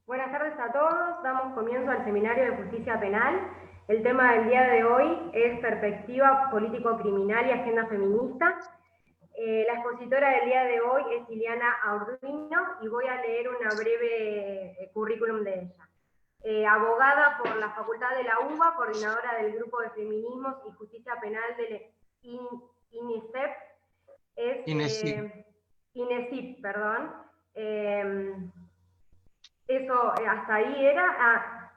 Buenas tardes a todos. Damos comienzo al seminario de justicia penal. El tema del día de hoy es perspectiva político-criminal y agenda feminista. La expositora del día de hoy es Ileana Arduino y voy a leer una breve currículum de ella. Abogada por la Facultad de la UBA, coordinadora del Grupo de Feminismos y Justicia Penal del INESIP, INESIP, perdón. Eso, hasta ahí era.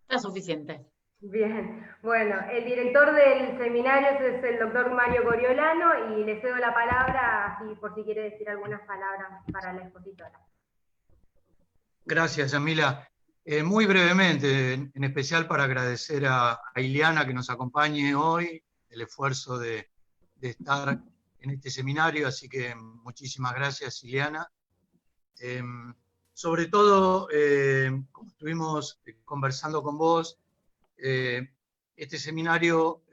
Es suficiente. Bien, bueno, el director del seminario es el doctor Mario Coriolano y le cedo la palabra así por si quiere decir algunas palabras para la expositora. Gracias, Yamila. Muy brevemente, en especial para agradecer a Ileana que nos acompañe hoy, el esfuerzo de estar en este seminario, así que muchísimas gracias, Ileana. Sobre todo, como estuvimos conversando con vos, este seminario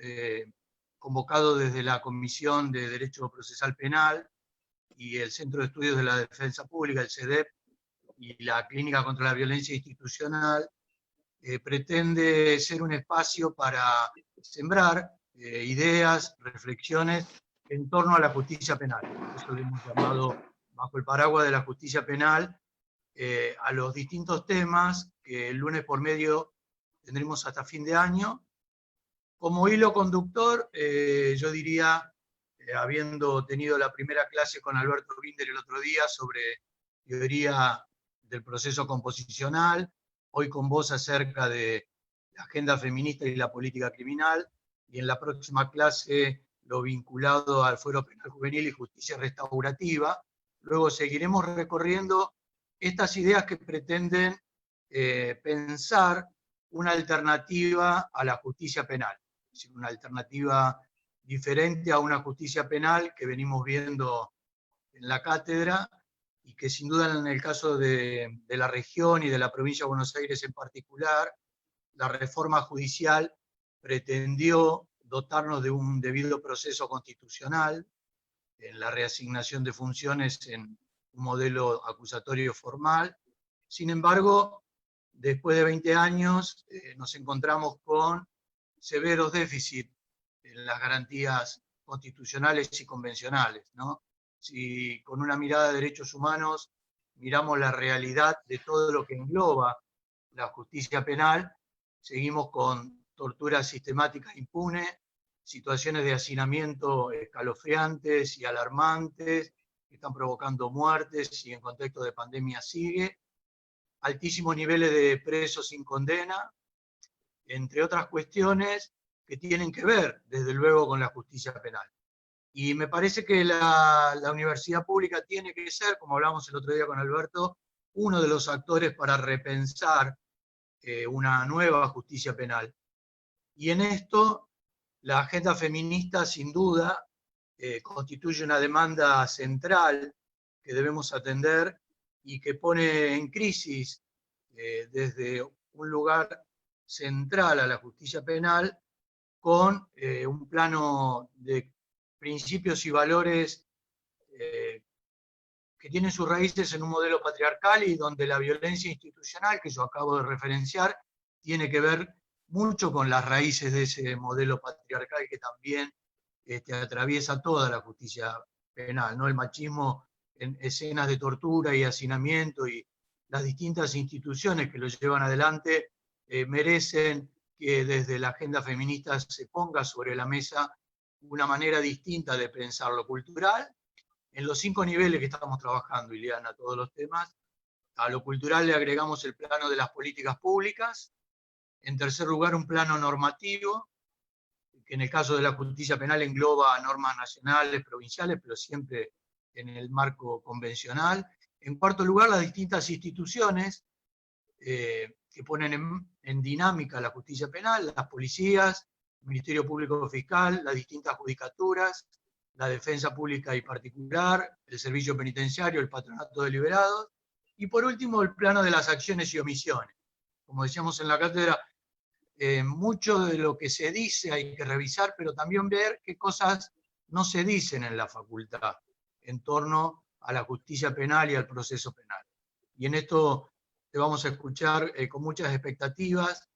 convocado desde la Comisión de Derecho Procesal Penal y el Centro de Estudios de la Defensa Pública, el CEDEP, y la Clínica contra la Violencia Institucional, pretende ser un espacio para sembrar ideas, reflexiones en torno a la justicia penal. Eso lo hemos llamado, bajo el paraguas de la justicia penal, a los distintos temas que el lunes por medio tendremos hasta fin de año. Como hilo conductor, yo diría, habiendo tenido la primera clase con Alberto Binder el otro día sobre teoría del proceso composicional, hoy con vos acerca de la agenda feminista y la política criminal, y en la próxima clase lo vinculado al fuero penal juvenil y justicia restaurativa. Luego seguiremos recorriendo estas ideas que pretenden pensar una alternativa a la justicia penal, es decir, una alternativa diferente a una justicia penal que venimos viendo en la cátedra y que sin duda en el caso de la región y de la provincia de Buenos Aires en particular, la reforma judicial pretendió dotarnos de un debido proceso constitucional en la reasignación de funciones en un modelo acusatorio formal. Sin embargo, después de 20 años nos encontramos con severos déficits en las garantías constitucionales y convencionales, ¿no? Si con una mirada de derechos humanos miramos la realidad de todo lo que engloba la justicia penal, seguimos con torturas sistemáticas impunes, situaciones de hacinamiento escalofriantes y alarmantes que están provocando muertes y en contexto de pandemia sigue, altísimos niveles de presos sin condena, entre otras cuestiones que tienen que ver, desde luego, con la justicia penal. Y me parece que la universidad pública tiene que ser, como hablamos el otro día con Alberto, uno de los actores para repensar una nueva justicia penal. Y en esto, la agenda feminista, sin duda, constituye una demanda central que debemos atender y que pone en crisis desde un lugar central a la justicia penal con un plano de principios y valores que tienen sus raíces en un modelo patriarcal y donde la violencia institucional, que yo acabo de referenciar, tiene que ver mucho con las raíces de ese modelo patriarcal que también atraviesa toda la justicia penal, ¿no? El machismo en escenas de tortura y hacinamiento y las distintas instituciones que lo llevan adelante merecen que desde la agenda feminista se ponga sobre la mesa una manera distinta de pensar lo cultural, en los 5 niveles que estamos trabajando, Ileana, todos los temas. A lo cultural le agregamos el plano de las políticas públicas, en tercer lugar un plano normativo, que en el caso de la justicia penal engloba normas nacionales, provinciales, pero siempre en el marco convencional. En cuarto lugar, las distintas instituciones que ponen en dinámica la justicia penal, las policías, el Ministerio Público Fiscal, las distintas judicaturas, la defensa pública y particular, el servicio penitenciario, el patronato de liberados, y por último el plano de las acciones y omisiones. Como decíamos en la cátedra, mucho de lo que se dice hay que revisar, pero también ver qué cosas no se dicen en la facultad en torno a la justicia penal y al proceso penal. Y en esto te vamos a escuchar con muchas expectativas.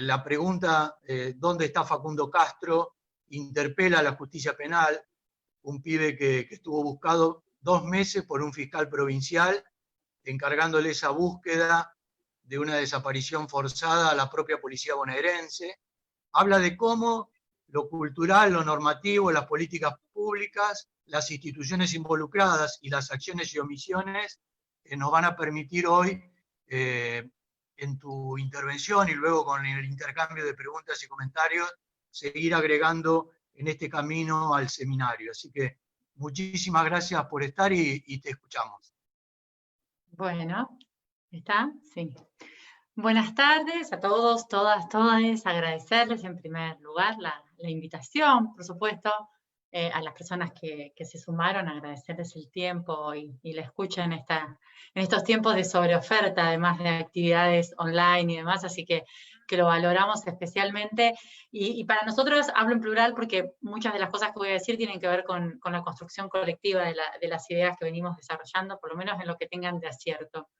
La pregunta, ¿dónde está Facundo Castro?, interpela a la justicia penal, un pibe que estuvo buscado 2 meses por un fiscal provincial, encargándole esa búsqueda de una desaparición forzada a la propia policía bonaerense. Habla de cómo lo cultural, lo normativo, las políticas públicas, las instituciones involucradas y las acciones y omisiones nos van a permitir hoy, en tu intervención y luego con el intercambio de preguntas y comentarios, seguir agregando en este camino al seminario. Así que muchísimas gracias por estar y te escuchamos. Bueno, ¿está? Sí. Buenas tardes a todos, todas, todes. Agradecerles en primer lugar la invitación, por supuesto, a las personas que se sumaron, agradecerles el tiempo y la escucha en estos tiempos de sobreoferta, además de actividades online y demás, así que lo valoramos especialmente. Y para nosotros, hablo en plural porque muchas de las cosas que voy a decir tienen que ver con la construcción colectiva de las ideas que venimos desarrollando, por lo menos en lo que tengan de acierto.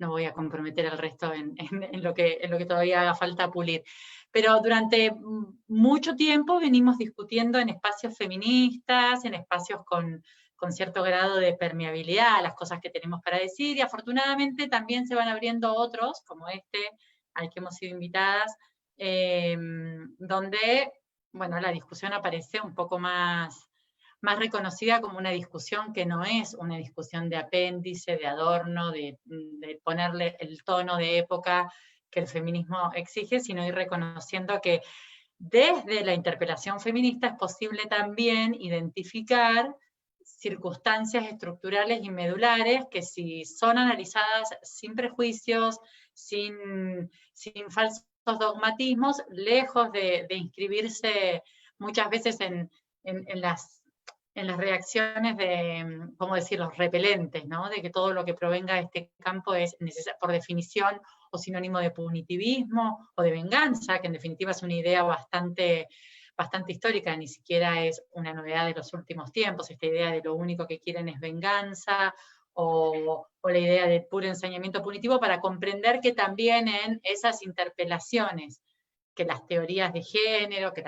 No voy a comprometer al resto en lo que todavía haga falta pulir. Pero durante mucho tiempo venimos discutiendo en espacios feministas, en espacios con cierto grado de permeabilidad a las cosas que tenemos para decir, y afortunadamente también se van abriendo otros, como este, al que hemos sido invitadas, donde, bueno, la discusión aparece un poco más reconocida como una discusión que no es una discusión de apéndice, de adorno, de ponerle el tono de época que el feminismo exige, sino ir reconociendo que desde la interpelación feminista es posible también identificar circunstancias estructurales y medulares que, si son analizadas sin prejuicios, sin falsos dogmatismos, lejos de inscribirse muchas veces en las reacciones de, ¿cómo decirlo?, repelentes, ¿no? De que todo lo que provenga de este campo es por definición o sinónimo de punitivismo o de venganza, que en definitiva es una idea bastante histórica, ni siquiera es una novedad de los últimos tiempos, esta idea de lo único que quieren es venganza, o la idea de puro ensañamiento punitivo, para comprender que también en esas interpelaciones, que las teorías de género, que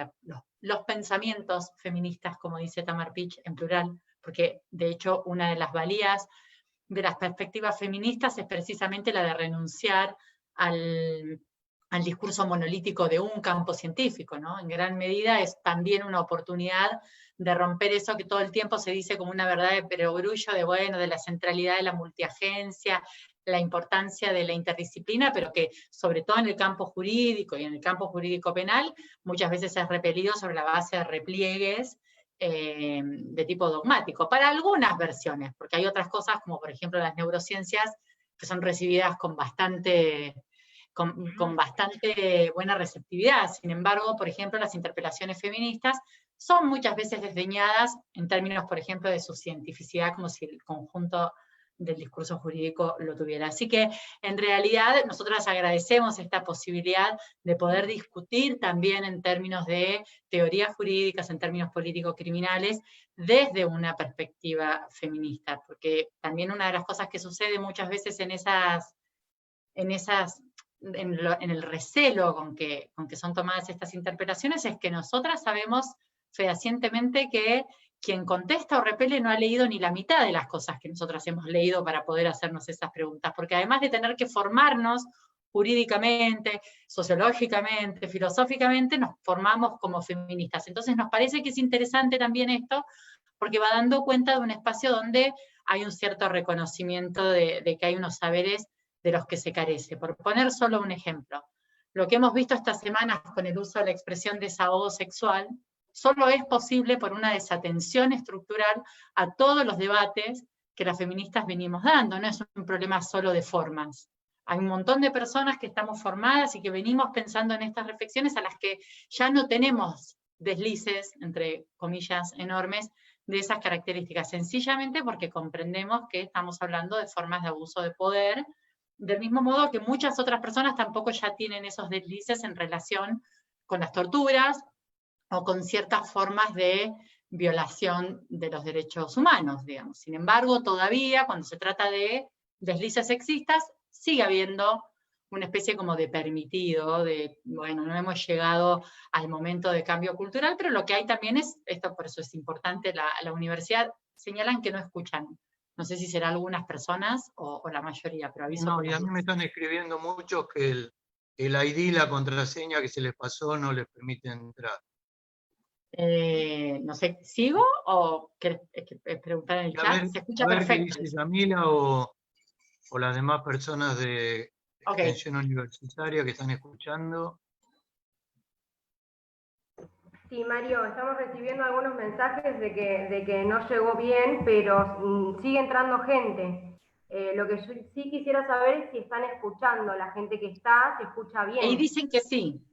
los pensamientos feministas, como dice Tamar Pitch en plural, porque de hecho una de las valías de las perspectivas feministas es precisamente la de renunciar al discurso monolítico de un campo científico, ¿no? En gran medida es también una oportunidad de romper eso que todo el tiempo se dice como una verdad de perogrullo, de la centralidad de la multiagencia, la importancia de la interdisciplina, pero que sobre todo en el campo jurídico y en el campo jurídico penal muchas veces es repelido sobre la base de repliegues de tipo dogmático, para algunas versiones, porque hay otras cosas, como por ejemplo las neurociencias, que son recibidas con bastante buena receptividad. Sin embargo, por ejemplo, las interpelaciones feministas son muchas veces desdeñadas en términos, por ejemplo, de su cientificidad, como si el conjunto del discurso jurídico lo tuviera. Así que, en realidad, nosotras agradecemos esta posibilidad de poder discutir también en términos de teorías jurídicas, en términos político-criminales, desde una perspectiva feminista, porque también una de las cosas que sucede muchas veces en el recelo con que son tomadas estas interpelaciones es que nosotras sabemos fehacientemente que quien contesta o repele no ha leído ni la mitad de las cosas que nosotras hemos leído para poder hacernos esas preguntas, porque además de tener que formarnos jurídicamente, sociológicamente, filosóficamente, nos formamos como feministas. Entonces nos parece que es interesante también esto, porque va dando cuenta de un espacio donde hay un cierto reconocimiento de que hay unos saberes de los que se carece. Por poner solo un ejemplo, lo que hemos visto estas semanas con el uso de la expresión desahogo sexual, solo es posible por una desatención estructural a todos los debates que las feministas venimos dando. No es un problema solo de formas. Hay un montón de personas que estamos formadas y que venimos pensando en estas reflexiones, a las que ya no tenemos deslices, entre comillas enormes, de esas características, sencillamente porque comprendemos que estamos hablando de formas de abuso de poder, del mismo modo que muchas otras personas tampoco ya tienen esos deslices en relación con las torturas, o con ciertas formas de violación de los derechos humanos, digamos. Sin embargo, todavía, cuando se trata de deslices sexistas, sigue habiendo una especie como de permitido, de, bueno, no hemos llegado al momento de cambio cultural, pero lo que hay también es, esto por eso es importante, la universidad señalan que no escuchan. No sé si será algunas personas o la mayoría, pero aviso. No, y a mí me están escribiendo muchos que el ID, la contraseña que se les pasó, no les permite entrar. No sé, ¿sigo o querés preguntar en el chat? Se escucha perfecto. A ver qué dice Yamila o las demás personas de Extensión Universitaria que están escuchando. Sí, Mario, estamos recibiendo algunos mensajes de que no llegó bien, pero sigue entrando gente. Lo que yo sí quisiera saber es si están escuchando, la gente que está, se escucha bien. Y dicen que sí.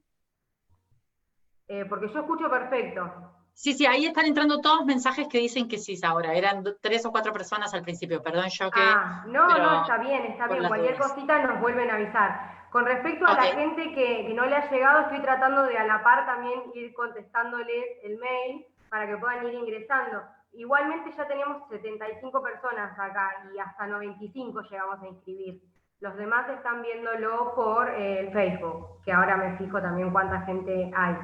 Porque yo escucho perfecto. Sí, sí, ahí están entrando todos mensajes que dicen que sí ahora. Eran 3 o 4 personas al principio, perdón yo que... No, está bien. Cualquier cosita nos vuelven a avisar. Con respecto a la gente que no le ha llegado, estoy tratando de a la par también ir contestándoles el mail para que puedan ir ingresando. Igualmente ya tenemos 75 personas acá y hasta 95 llegamos a inscribir. Los demás están viéndolo por el Facebook, que ahora me fijo también cuánta gente hay.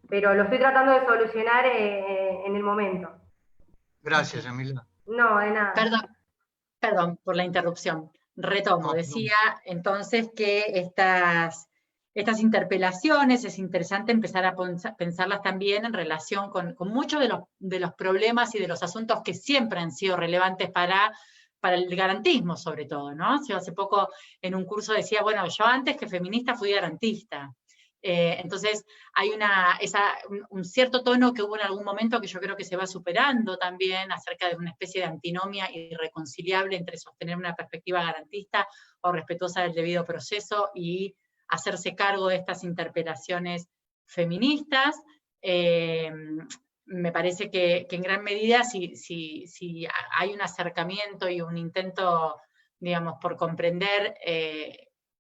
Pero lo estoy tratando de solucionar en el momento. Gracias, Yamila. No, de nada. Perdón por la interrupción. Retomo, decía entonces que estas interpelaciones es interesante empezar a pensarlas también en relación con muchos de los problemas y de los asuntos que siempre han sido relevantes para el garantismo, sobre todo, ¿no? Yo hace poco en un curso decía, bueno, yo antes que feminista fui garantista. Entonces hay un cierto tono que hubo en algún momento que yo creo que se va superando también acerca de una especie de antinomia irreconciliable entre sostener una perspectiva garantista o respetuosa del debido proceso y hacerse cargo de estas interpelaciones feministas. Me parece que en gran medida si hay un acercamiento y un intento, digamos, por comprender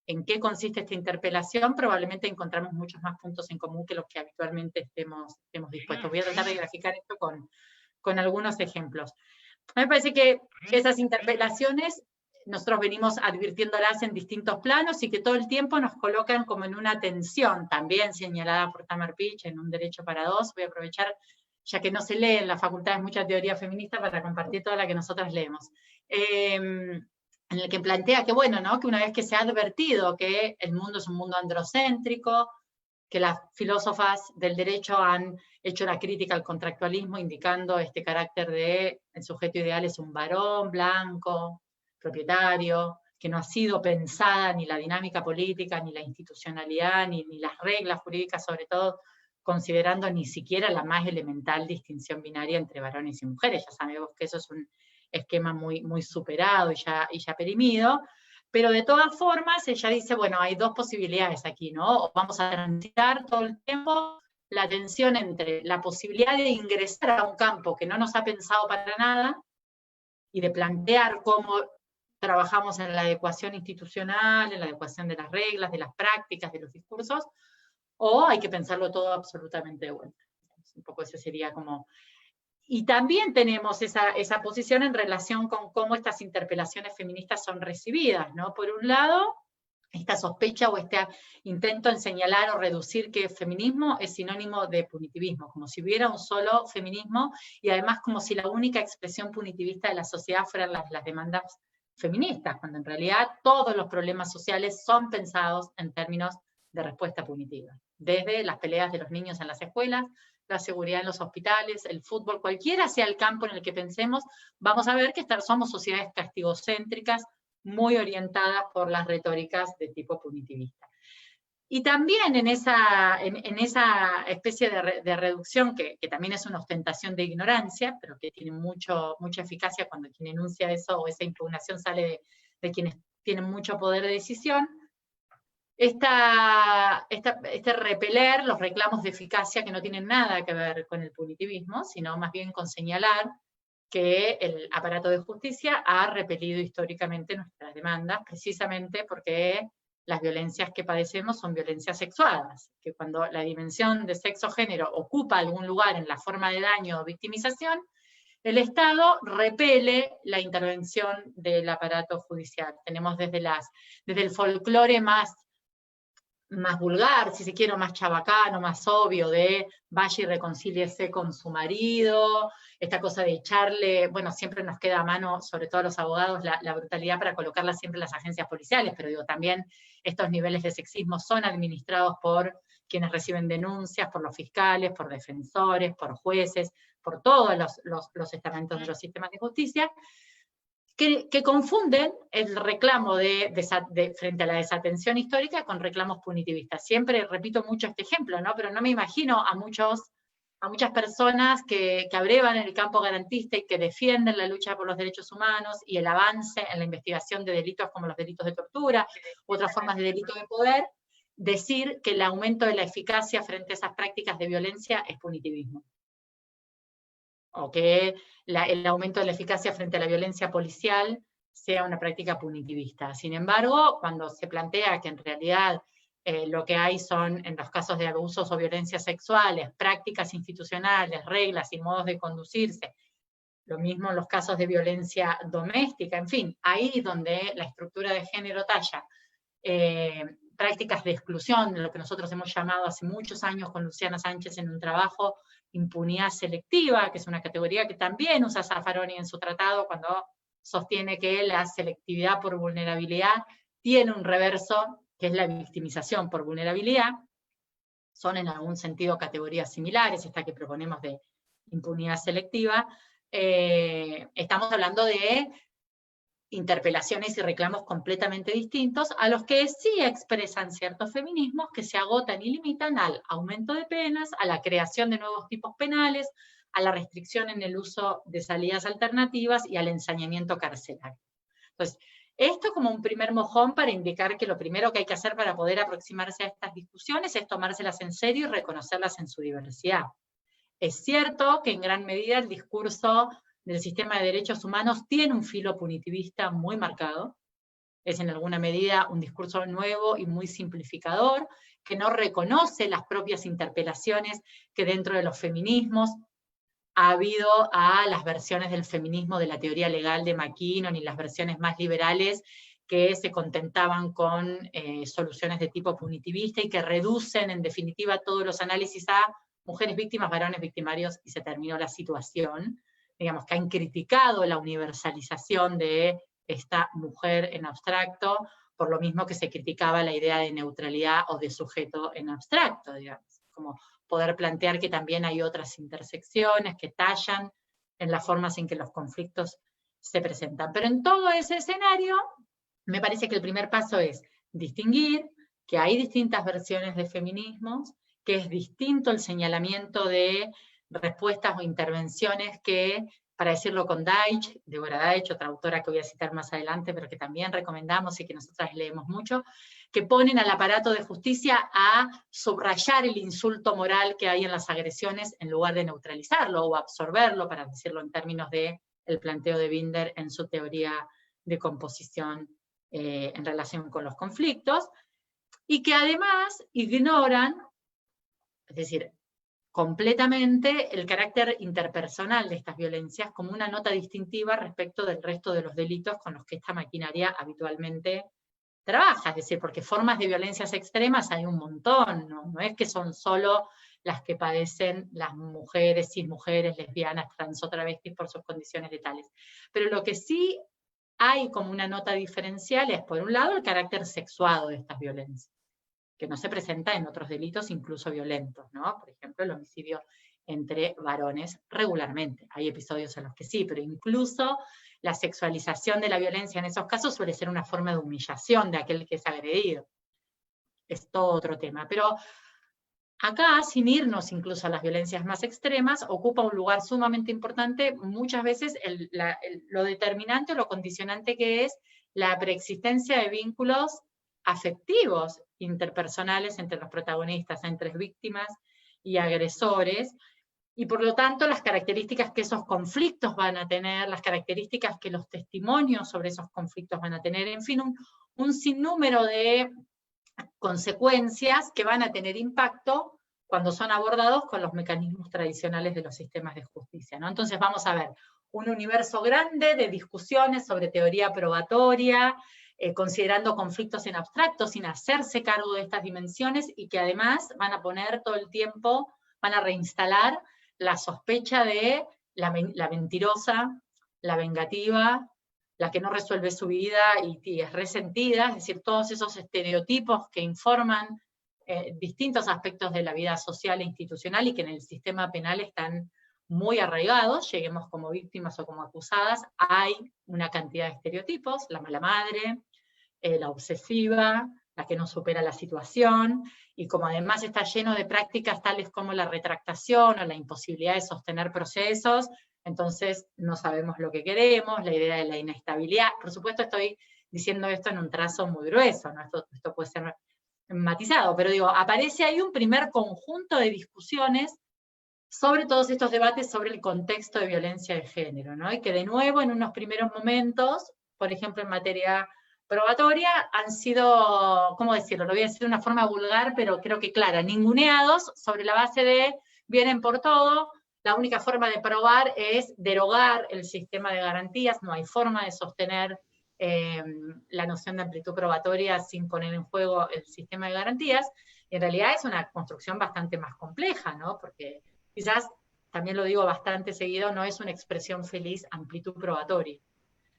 en qué consiste esta interpelación, probablemente encontramos muchos más puntos en común que los que habitualmente estemos dispuestos. Voy a tratar de graficar esto con algunos ejemplos. Me parece que esas interpelaciones nosotros venimos advirtiéndolas en distintos planos y que todo el tiempo nos colocan como en una tensión, también señalada por Tamar Pich en Un Derecho para Dos. Voy a aprovechar, ya que no se lee en las facultades mucha teoría feminista, para compartir toda la que nosotras leemos. En el que plantea que, bueno, ¿no? Que una vez que se ha advertido que el mundo es un mundo androcéntrico, que las filósofas del derecho han hecho la crítica al contractualismo, indicando este carácter de el sujeto ideal es un varón blanco, propietario, que no ha sido pensada ni la dinámica política, ni la institucionalidad, ni las reglas jurídicas, sobre todo, considerando ni siquiera la más elemental distinción binaria entre varones y mujeres. Ya sabemos que eso es un esquema muy, muy superado y ya perimido, pero de todas formas ella dice, bueno, hay dos posibilidades aquí, ¿no? Vamos a transitar todo el tiempo la tensión entre la posibilidad de ingresar a un campo que no nos ha pensado para nada y de plantear cómo trabajamos en la adecuación institucional, en la adecuación de las reglas, de las prácticas, de los discursos, o hay que pensarlo todo absolutamente de vuelta. Un poco ese sería como... Y también tenemos esa posición en relación con cómo estas interpelaciones feministas son recibidas, ¿no? Por un lado, esta sospecha o este intento en señalar o reducir que feminismo es sinónimo de punitivismo, como si hubiera un solo feminismo, y además como si la única expresión punitivista de la sociedad fueran las demandas feministas, cuando en realidad todos los problemas sociales son pensados en términos de respuesta punitiva. Desde las peleas de los niños en las escuelas, la seguridad en los hospitales, el fútbol, cualquiera sea el campo en el que pensemos, vamos a ver que somos sociedades castigocéntricas muy orientadas por las retóricas de tipo punitivista. Y también en esa especie de reducción, que también es una ostentación de ignorancia, pero que tiene mucha eficacia cuando quien enuncia eso o esa impugnación sale de quienes tienen mucho poder de decisión, este repeler los reclamos de eficacia que no tienen nada que ver con el punitivismo, sino más bien con señalar que el aparato de justicia ha repelido históricamente nuestras demandas, precisamente porque las violencias que padecemos son violencias sexuadas, que cuando la dimensión de sexo-género ocupa algún lugar en la forma de daño o victimización, el Estado repele la intervención del aparato judicial. Tenemos desde el folclore más vulgar, si se quiere, más chabacano, más obvio, de vaya y reconcíliese con su marido, esta cosa de echarle, bueno, siempre nos queda a mano, sobre todo a los abogados, la brutalidad para colocarla siempre en las agencias policiales, pero digo, también estos niveles de sexismo son administrados por quienes reciben denuncias, por los fiscales, por defensores, por jueces, por todos los estamentos de los sistemas de justicia, que confunden el reclamo frente a la desatención histórica con reclamos punitivistas. Siempre repito mucho este ejemplo, ¿no? Pero no me imagino a muchas personas que abrevan en el campo garantista y que defienden la lucha por los derechos humanos y el avance en la investigación de delitos como los delitos de tortura u otras formas de delito de poder, decir que el aumento de la eficacia frente a esas prácticas de violencia es punitivismo. O que el aumento de la eficacia frente a la violencia policial sea una práctica punitivista. Sin embargo, cuando se plantea que en realidad lo que hay son, en los casos de abusos o violencias sexuales, prácticas institucionales, reglas y modos de conducirse, lo mismo en los casos de violencia doméstica, en fin, ahí donde la estructura de género talla prácticas de exclusión, lo que nosotros hemos llamado hace muchos años con Luciana Sánchez en un trabajo, impunidad selectiva, que es una categoría que también usa Zaffaroni en su tratado cuando sostiene que la selectividad por vulnerabilidad tiene un reverso, que es la victimización por vulnerabilidad. Son en algún sentido categorías similares, esta que proponemos de impunidad selectiva. Estamos hablando de interpelaciones y reclamos completamente distintos, a los que sí expresan ciertos feminismos que se agotan y limitan al aumento de penas, a la creación de nuevos tipos penales, a la restricción en el uso de salidas alternativas y al ensañamiento carcelario. Entonces, esto como un primer mojón para indicar que lo primero que hay que hacer para poder aproximarse a estas discusiones es tomárselas en serio y reconocerlas en su diversidad. Es cierto que en gran medida el discurso del sistema de derechos humanos tiene un filo punitivista muy marcado, es en alguna medida un discurso nuevo y muy simplificador, que no reconoce las propias interpelaciones que dentro de los feminismos ha habido a las versiones del feminismo de la teoría legal de McKinnon y las versiones más liberales que se contentaban con soluciones de tipo punitivista y que reducen en definitiva todos los análisis a mujeres víctimas, varones victimarios y se terminó la situación. Digamos, que han criticado la universalización de esta mujer en abstracto, por lo mismo que se criticaba la idea de neutralidad o de sujeto en abstracto, digamos, como poder plantear que también hay otras intersecciones que tallan en las formas en que los conflictos se presentan. Pero en todo ese escenario, me parece que el primer paso es distinguir que hay distintas versiones de feminismos, que es distinto el señalamiento de respuestas o intervenciones que, para decirlo con Deitch, Deborah Deitch, otra autora que voy a citar más adelante, pero que también recomendamos y que nosotras leemos mucho, que ponen al aparato de justicia a subrayar el insulto moral que hay en las agresiones en lugar de neutralizarlo o absorberlo, para decirlo en términos del planteo de Binder en su teoría de composición en relación con los conflictos, y que además ignoran, es decir, completamente el carácter interpersonal de estas violencias como una nota distintiva respecto del resto de los delitos con los que esta maquinaria habitualmente trabaja, es decir, porque formas de violencias extremas hay un montón, no es que son solo las que padecen las mujeres, cismujeres, lesbianas, trans o travestis por sus condiciones letales. Pero lo que sí hay como una nota diferencial es, por un lado, el carácter sexuado de estas violencias, que no se presenta en otros delitos incluso violentos, ¿no? Por ejemplo, el homicidio entre varones regularmente. Hay episodios en los que sí, pero incluso la sexualización de la violencia en esos casos suele ser una forma de humillación de aquel que es agredido. Es todo otro tema. Pero acá, sin irnos incluso a las violencias más extremas, ocupa un lugar sumamente importante, muchas veces lo determinante o lo condicionante que es la preexistencia de vínculos afectivos interpersonales entre los protagonistas, entre víctimas y agresores, y por lo tanto las características que esos conflictos van a tener, las características que los testimonios sobre esos conflictos van a tener, en fin, un sinnúmero de consecuencias que van a tener impacto cuando son abordados con los mecanismos tradicionales de los sistemas de justicia, ¿no? Entonces vamos a ver un universo grande de discusiones sobre teoría probatoria, considerando conflictos en abstracto, sin hacerse cargo de estas dimensiones, y que además van a poner todo el tiempo, van a reinstalar la sospecha de la mentirosa, la vengativa, la que no resuelve su vida y es resentida, es decir, todos esos estereotipos que informan distintos aspectos de la vida social e institucional y que en el sistema penal están muy arraigados, lleguemos como víctimas o como acusadas, hay una cantidad de estereotipos, la mala madre, la obsesiva, la que no supera la situación, y como además está lleno de prácticas tales como la retractación o la imposibilidad de sostener procesos, entonces no sabemos lo que queremos, la idea de la inestabilidad. Por supuesto estoy diciendo esto en un trazo muy grueso, ¿no? Esto puede ser matizado, pero digo, aparece ahí un primer conjunto de discusiones sobre todos estos debates sobre el contexto de violencia de género, ¿no? Y que de nuevo en unos primeros momentos, por ejemplo en materia probatoria, han sido, ¿cómo decirlo? Lo voy a decir de una forma vulgar, pero creo que clara, ninguneados sobre la base de vienen por todo, la única forma de probar es derogar el sistema de garantías, no hay forma de sostener la noción de amplitud probatoria sin poner en juego el sistema de garantías, y en realidad es una construcción bastante más compleja, ¿no? Porque quizás, también lo digo bastante seguido, no es una expresión feliz amplitud probatoria.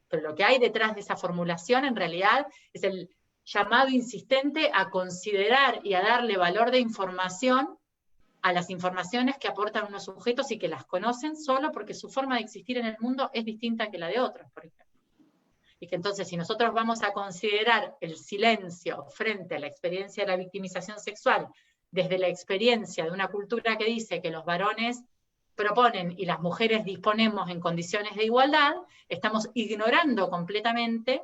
Pero lo que hay detrás de esa formulación en realidad es el llamado insistente a considerar y a darle valor de información a las informaciones que aportan unos sujetos y que las conocen solo porque su forma de existir en el mundo es distinta que la de otros, por ejemplo. Y que entonces si nosotros vamos a considerar el silencio frente a la experiencia de la victimización sexual desde la experiencia de una cultura que dice que los varones proponen y las mujeres disponemos en condiciones de igualdad, estamos ignorando completamente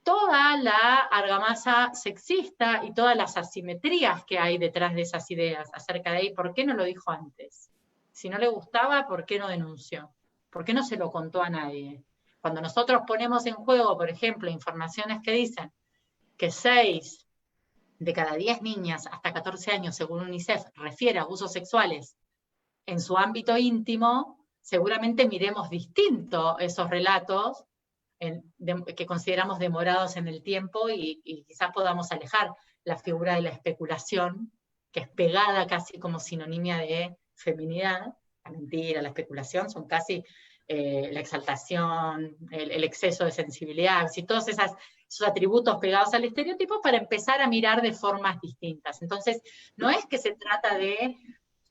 toda la argamasa sexista y todas las asimetrías que hay detrás de esas ideas acerca de ahí. ¿Por qué no lo dijo antes? Si no le gustaba, ¿por qué no denunció? ¿Por qué no se lo contó a nadie? Cuando nosotros ponemos en juego, por ejemplo, informaciones que dicen que 6 de cada 10 niñas hasta 14 años, según UNICEF, refiere a abusos sexuales en su ámbito íntimo, seguramente miremos distinto esos relatos que consideramos demorados en el tiempo y quizás podamos alejar la figura de la especulación, que es pegada casi como sinonimia de feminidad. La mentira, la especulación son casi la exaltación, el exceso de sensibilidad, y todos esos atributos pegados al estereotipo para empezar a mirar de formas distintas. Entonces, no es que se trata de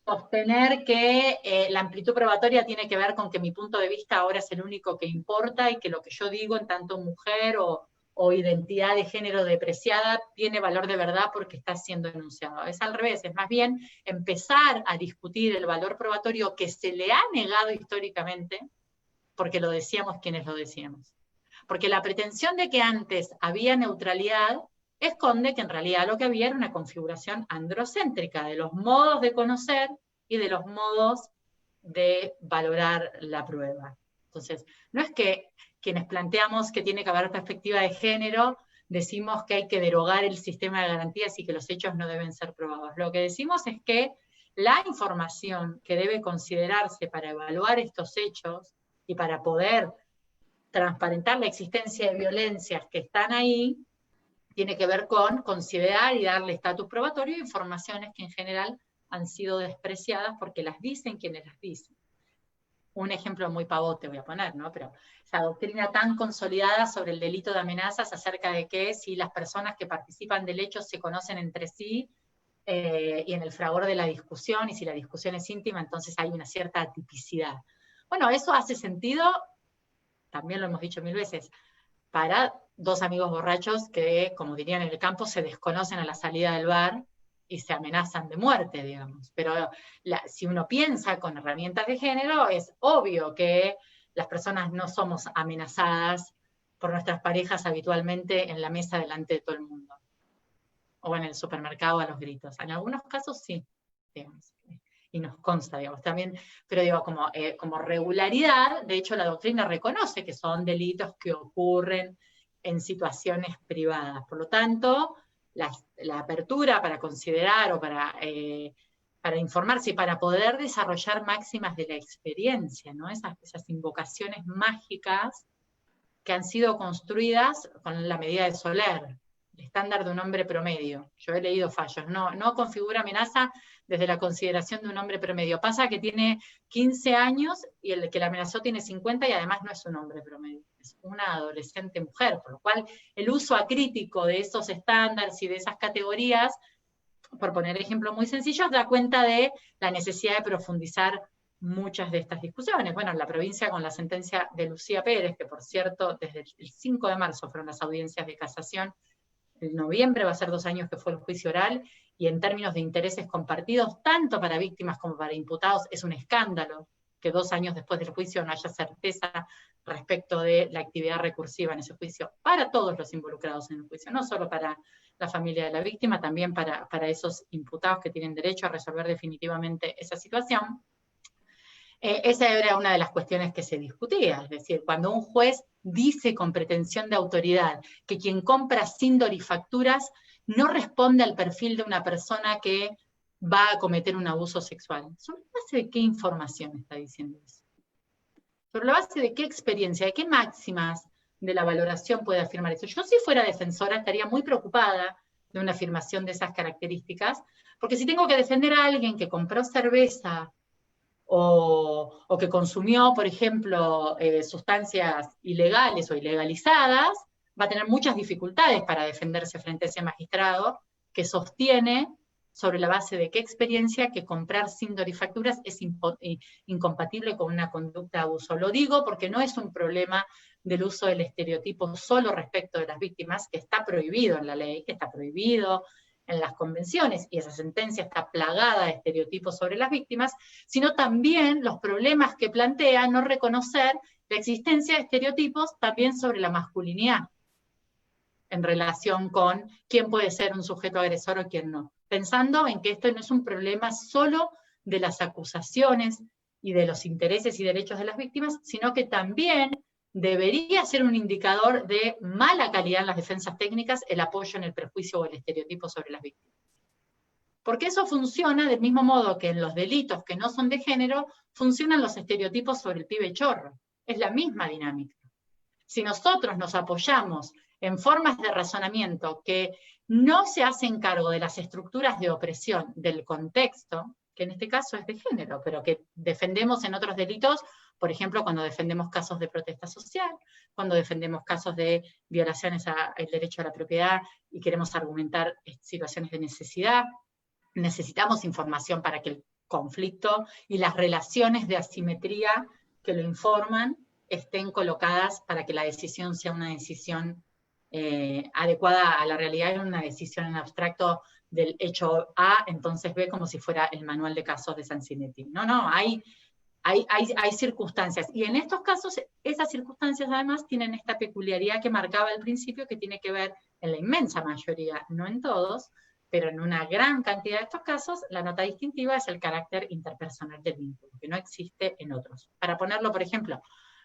sostener que la amplitud probatoria tiene que ver con que mi punto de vista ahora es el único que importa y que lo que yo digo en tanto mujer o identidad de género depreciada tiene valor de verdad porque está siendo enunciado. Es al revés, es más bien empezar a discutir el valor probatorio que se le ha negado históricamente, porque lo decíamos quienes lo decíamos. Porque la pretensión de que antes había neutralidad esconde que en realidad lo que había era una configuración androcéntrica de los modos de conocer y de los modos de valorar la prueba. Entonces, no es que quienes planteamos que tiene que haber perspectiva de género, decimos que hay que derogar el sistema de garantías y que los hechos no deben ser probados. Lo que decimos es que la información que debe considerarse para evaluar estos hechos y para poder transparentar la existencia de violencias que están ahí, tiene que ver con considerar y darle estatus probatorio a informaciones que en general han sido despreciadas porque las dicen quienes las dicen. Un ejemplo muy pavote voy a poner, ¿no? Pero esa doctrina tan consolidada sobre el delito de amenazas acerca de que si las personas que participan del hecho se conocen entre sí y en el fragor de la discusión, y si la discusión es íntima, entonces hay una cierta atipicidad. Bueno, eso hace sentido, también lo hemos dicho 1000 veces, para dos amigos borrachos que, como dirían en el campo, se desconocen a la salida del bar y se amenazan de muerte, digamos. Pero si uno piensa con herramientas de género, es obvio que las personas no somos amenazadas por nuestras parejas habitualmente en la mesa delante de todo el mundo. O en el supermercado a los gritos. En algunos casos sí, digamos. Y nos consta, digamos, también, pero digo, como regularidad, de hecho la doctrina reconoce que son delitos que ocurren en situaciones privadas. Por lo tanto, la apertura para considerar o para para informarse y para poder desarrollar máximas de la experiencia, ¿no? Esas invocaciones mágicas que han sido construidas con la medida de Soler, el estándar de un hombre promedio. Yo he leído fallos, no configura amenaza desde la consideración de un hombre promedio. Pasa que tiene 15 años y el que la amenazó tiene 50 y además no es un hombre promedio, es una adolescente mujer, por lo cual el uso acrítico de esos estándares y de esas categorías, por poner ejemplos muy sencillos, da cuenta de la necesidad de profundizar muchas de estas discusiones. Bueno, en la provincia con la sentencia de Lucía Pérez, que por cierto, desde el 5 de marzo fueron las audiencias de casación, en noviembre va a ser 2 años que fue el juicio oral, y en términos de intereses compartidos, tanto para víctimas como para imputados, es un escándalo que 2 años después del juicio no haya certeza respecto de la actividad recursiva en ese juicio, para todos los involucrados en el juicio, no solo para la familia de la víctima, también para esos imputados que tienen derecho a resolver definitivamente esa situación. Esa era una de las cuestiones que se discutía, es decir, cuando un juez dice con pretensión de autoridad que quien compra sin dorifacturas no responde al perfil de una persona que va a cometer un abuso sexual. ¿Sobre la base de qué información está diciendo eso? ¿Sobre la base de qué experiencia, de qué máximas de la valoración puede afirmar eso? Yo, si fuera defensora, estaría muy preocupada de una afirmación de esas características, porque si tengo que defender a alguien que compró cerveza o que consumió, por ejemplo, sustancias ilegales o ilegalizadas, va a tener muchas dificultades para defenderse frente a ese magistrado que sostiene, sobre la base de qué experiencia, que comprar sin dorifacturas es incompatible con una conducta de abuso. Lo digo porque no es un problema del uso del estereotipo solo respecto de las víctimas, que está prohibido en la ley, que está prohibido en las convenciones, y esa sentencia está plagada de estereotipos sobre las víctimas, sino también los problemas que plantea no reconocer la existencia de estereotipos también sobre la masculinidad, en relación con quién puede ser un sujeto agresor o quién no. Pensando en que esto no es un problema solo de las acusaciones y de los intereses y derechos de las víctimas, sino que también debería ser un indicador de mala calidad en las defensas técnicas el apoyo en el prejuicio o el estereotipo sobre las víctimas. Porque eso funciona del mismo modo que en los delitos que no son de género, funcionan los estereotipos sobre el pibe chorro. Es la misma dinámica. Si nosotros nos apoyamos en formas de razonamiento que no se hacen cargo de las estructuras de opresión del contexto, que en este caso es de género, pero que defendemos en otros delitos, por ejemplo, cuando defendemos casos de protesta social, cuando defendemos casos de violaciones al derecho a la propiedad y queremos argumentar situaciones de necesidad, necesitamos información para que el conflicto y las relaciones de asimetría que lo informan estén colocadas para que la decisión sea una decisión adecuada a la realidad, y una decisión en abstracto del hecho A, entonces B, como si fuera el manual de casos de Sansinetti. No, hay circunstancias, y en estos casos esas circunstancias además tienen esta peculiaridad que marcaba al principio, que tiene que ver en la inmensa mayoría, no en todos, pero en una gran cantidad de estos casos, la nota distintiva es el carácter interpersonal del vínculo, que no existe en otros. Para ponerlo, por ejemplo,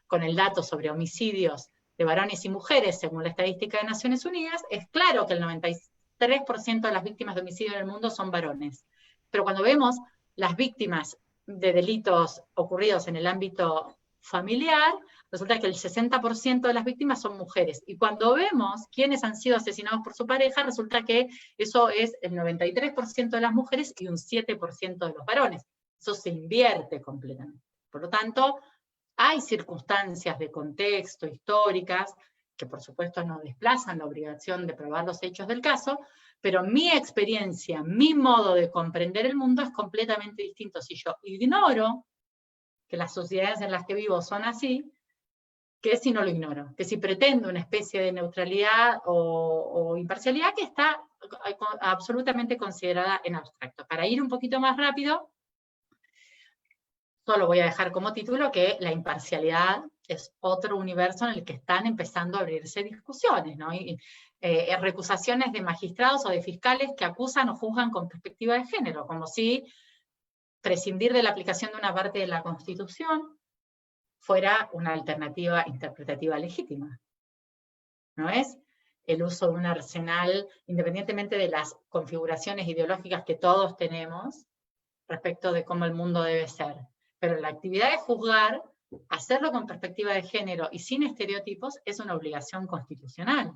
con el dato sobre homicidios de varones y mujeres, según la estadística de Naciones Unidas, es claro que el 93% de las víctimas de homicidio en el mundo son varones. Pero cuando vemos las víctimas de delitos ocurridos en el ámbito familiar, resulta que el 60% de las víctimas son mujeres. Y cuando vemos quiénes han sido asesinados por su pareja, resulta que eso es el 93% de las mujeres y un 7% de los varones. Eso se invierte completamente. Por lo tanto, hay circunstancias de contexto, históricas, que por supuesto no desplazan la obligación de probar los hechos del caso, pero mi experiencia, mi modo de comprender el mundo es completamente distinto. Si yo ignoro que las sociedades en las que vivo son así, que si no lo ignoro, que si pretendo una especie de neutralidad o imparcialidad que está absolutamente considerada en abstracto. Para ir un poquito más rápido, solo voy a dejar como título que la imparcialidad es otro universo en el que están empezando a abrirse discusiones, ¿no? Recusaciones de magistrados o de fiscales que acusan o juzgan con perspectiva de género, como si prescindir de la aplicación de una parte de la Constitución fuera una alternativa interpretativa legítima. ¿No es? El uso de un arsenal, independientemente de las configuraciones ideológicas que todos tenemos, respecto de cómo el mundo debe ser. Pero la actividad de juzgar, hacerlo con perspectiva de género y sin estereotipos, es una obligación constitucional.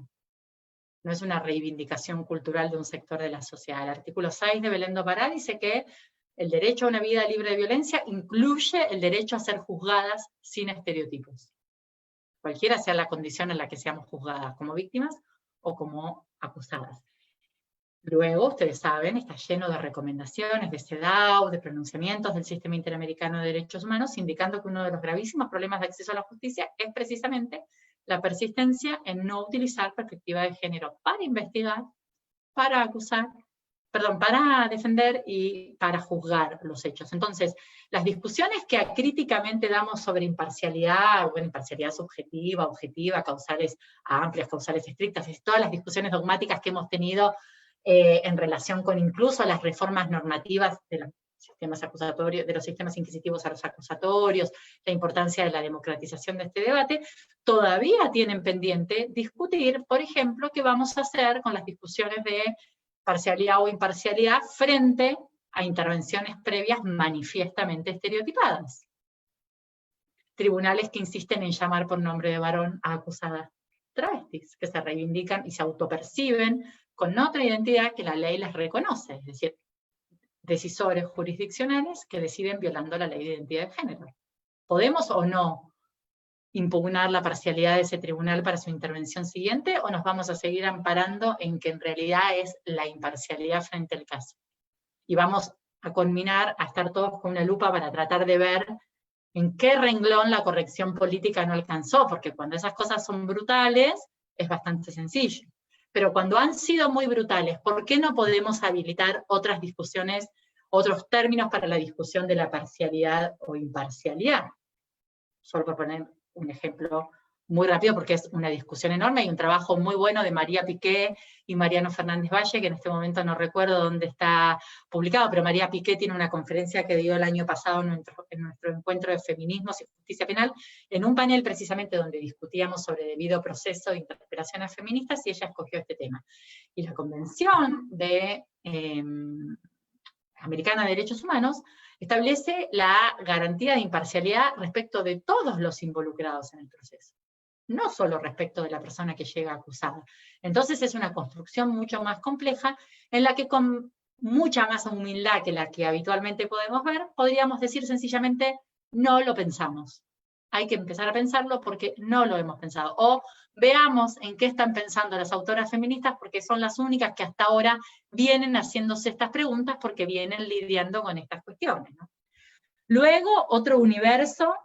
No es una reivindicación cultural de un sector de la sociedad. El artículo 6 de Belén do Pará dice que el derecho a una vida libre de violencia incluye el derecho a ser juzgadas sin estereotipos. Cualquiera sea la condición en la que seamos juzgadas, como víctimas o como acusadas. Luego, ustedes saben, está lleno de recomendaciones de CEDAW, de pronunciamientos del Sistema Interamericano de Derechos Humanos, indicando que uno de los gravísimos problemas de acceso a la justicia es precisamente la persistencia en no utilizar perspectiva de género para investigar, para acusar, para defender y para juzgar los hechos. Entonces, las discusiones que acríticamente damos sobre imparcialidad, bueno, imparcialidad subjetiva, objetiva, causales amplias, causales estrictas, y todas las discusiones dogmáticas que hemos tenido en relación con incluso las reformas normativas de los sistemas acusatorios, de los sistemas inquisitivos a los acusatorios, la importancia de la democratización de este debate, todavía tienen pendiente discutir, por ejemplo, qué vamos a hacer con las discusiones de parcialidad o imparcialidad frente a intervenciones previas manifiestamente estereotipadas. Tribunales que insisten en llamar por nombre de varón a acusadas travestis, que se reivindican y se autoperciben con otra identidad que la ley les reconoce, es decir, decisores jurisdiccionales que deciden violando la ley de identidad de género. ¿Podemos o no impugnar la parcialidad de ese tribunal para su intervención siguiente, o nos vamos a seguir amparando en que en realidad es la imparcialidad frente al caso? Y vamos a culminar a estar todos con una lupa para tratar de ver en qué renglón la corrección política no alcanzó, porque cuando esas cosas son brutales es bastante sencillo. Pero cuando han sido muy brutales, ¿por qué no podemos habilitar otras discusiones, otros términos para la discusión de la parcialidad o imparcialidad? Solo por poner un ejemplo muy rápido, porque es una discusión enorme, y un trabajo muy bueno de María Piqué y Mariano Fernández Valle, que en este momento no recuerdo dónde está publicado, pero María Piqué tiene una conferencia que dio el año pasado en nuestro encuentro de feminismos y justicia penal, en un panel precisamente donde discutíamos sobre debido proceso de interpelaciones feministas, y ella escogió este tema. Y la Convención Americana de Derechos Humanos establece la garantía de imparcialidad respecto de todos los involucrados en el proceso, no solo respecto de la persona que llega acusada. Entonces es una construcción mucho más compleja, en la que con mucha más humildad que la que habitualmente podemos ver, podríamos decir sencillamente, no lo pensamos. Hay que empezar a pensarlo porque no lo hemos pensado. O veamos en qué están pensando las autoras feministas, porque son las únicas que hasta ahora vienen haciéndose estas preguntas, porque vienen lidiando con estas cuestiones, ¿no? Luego, otro universo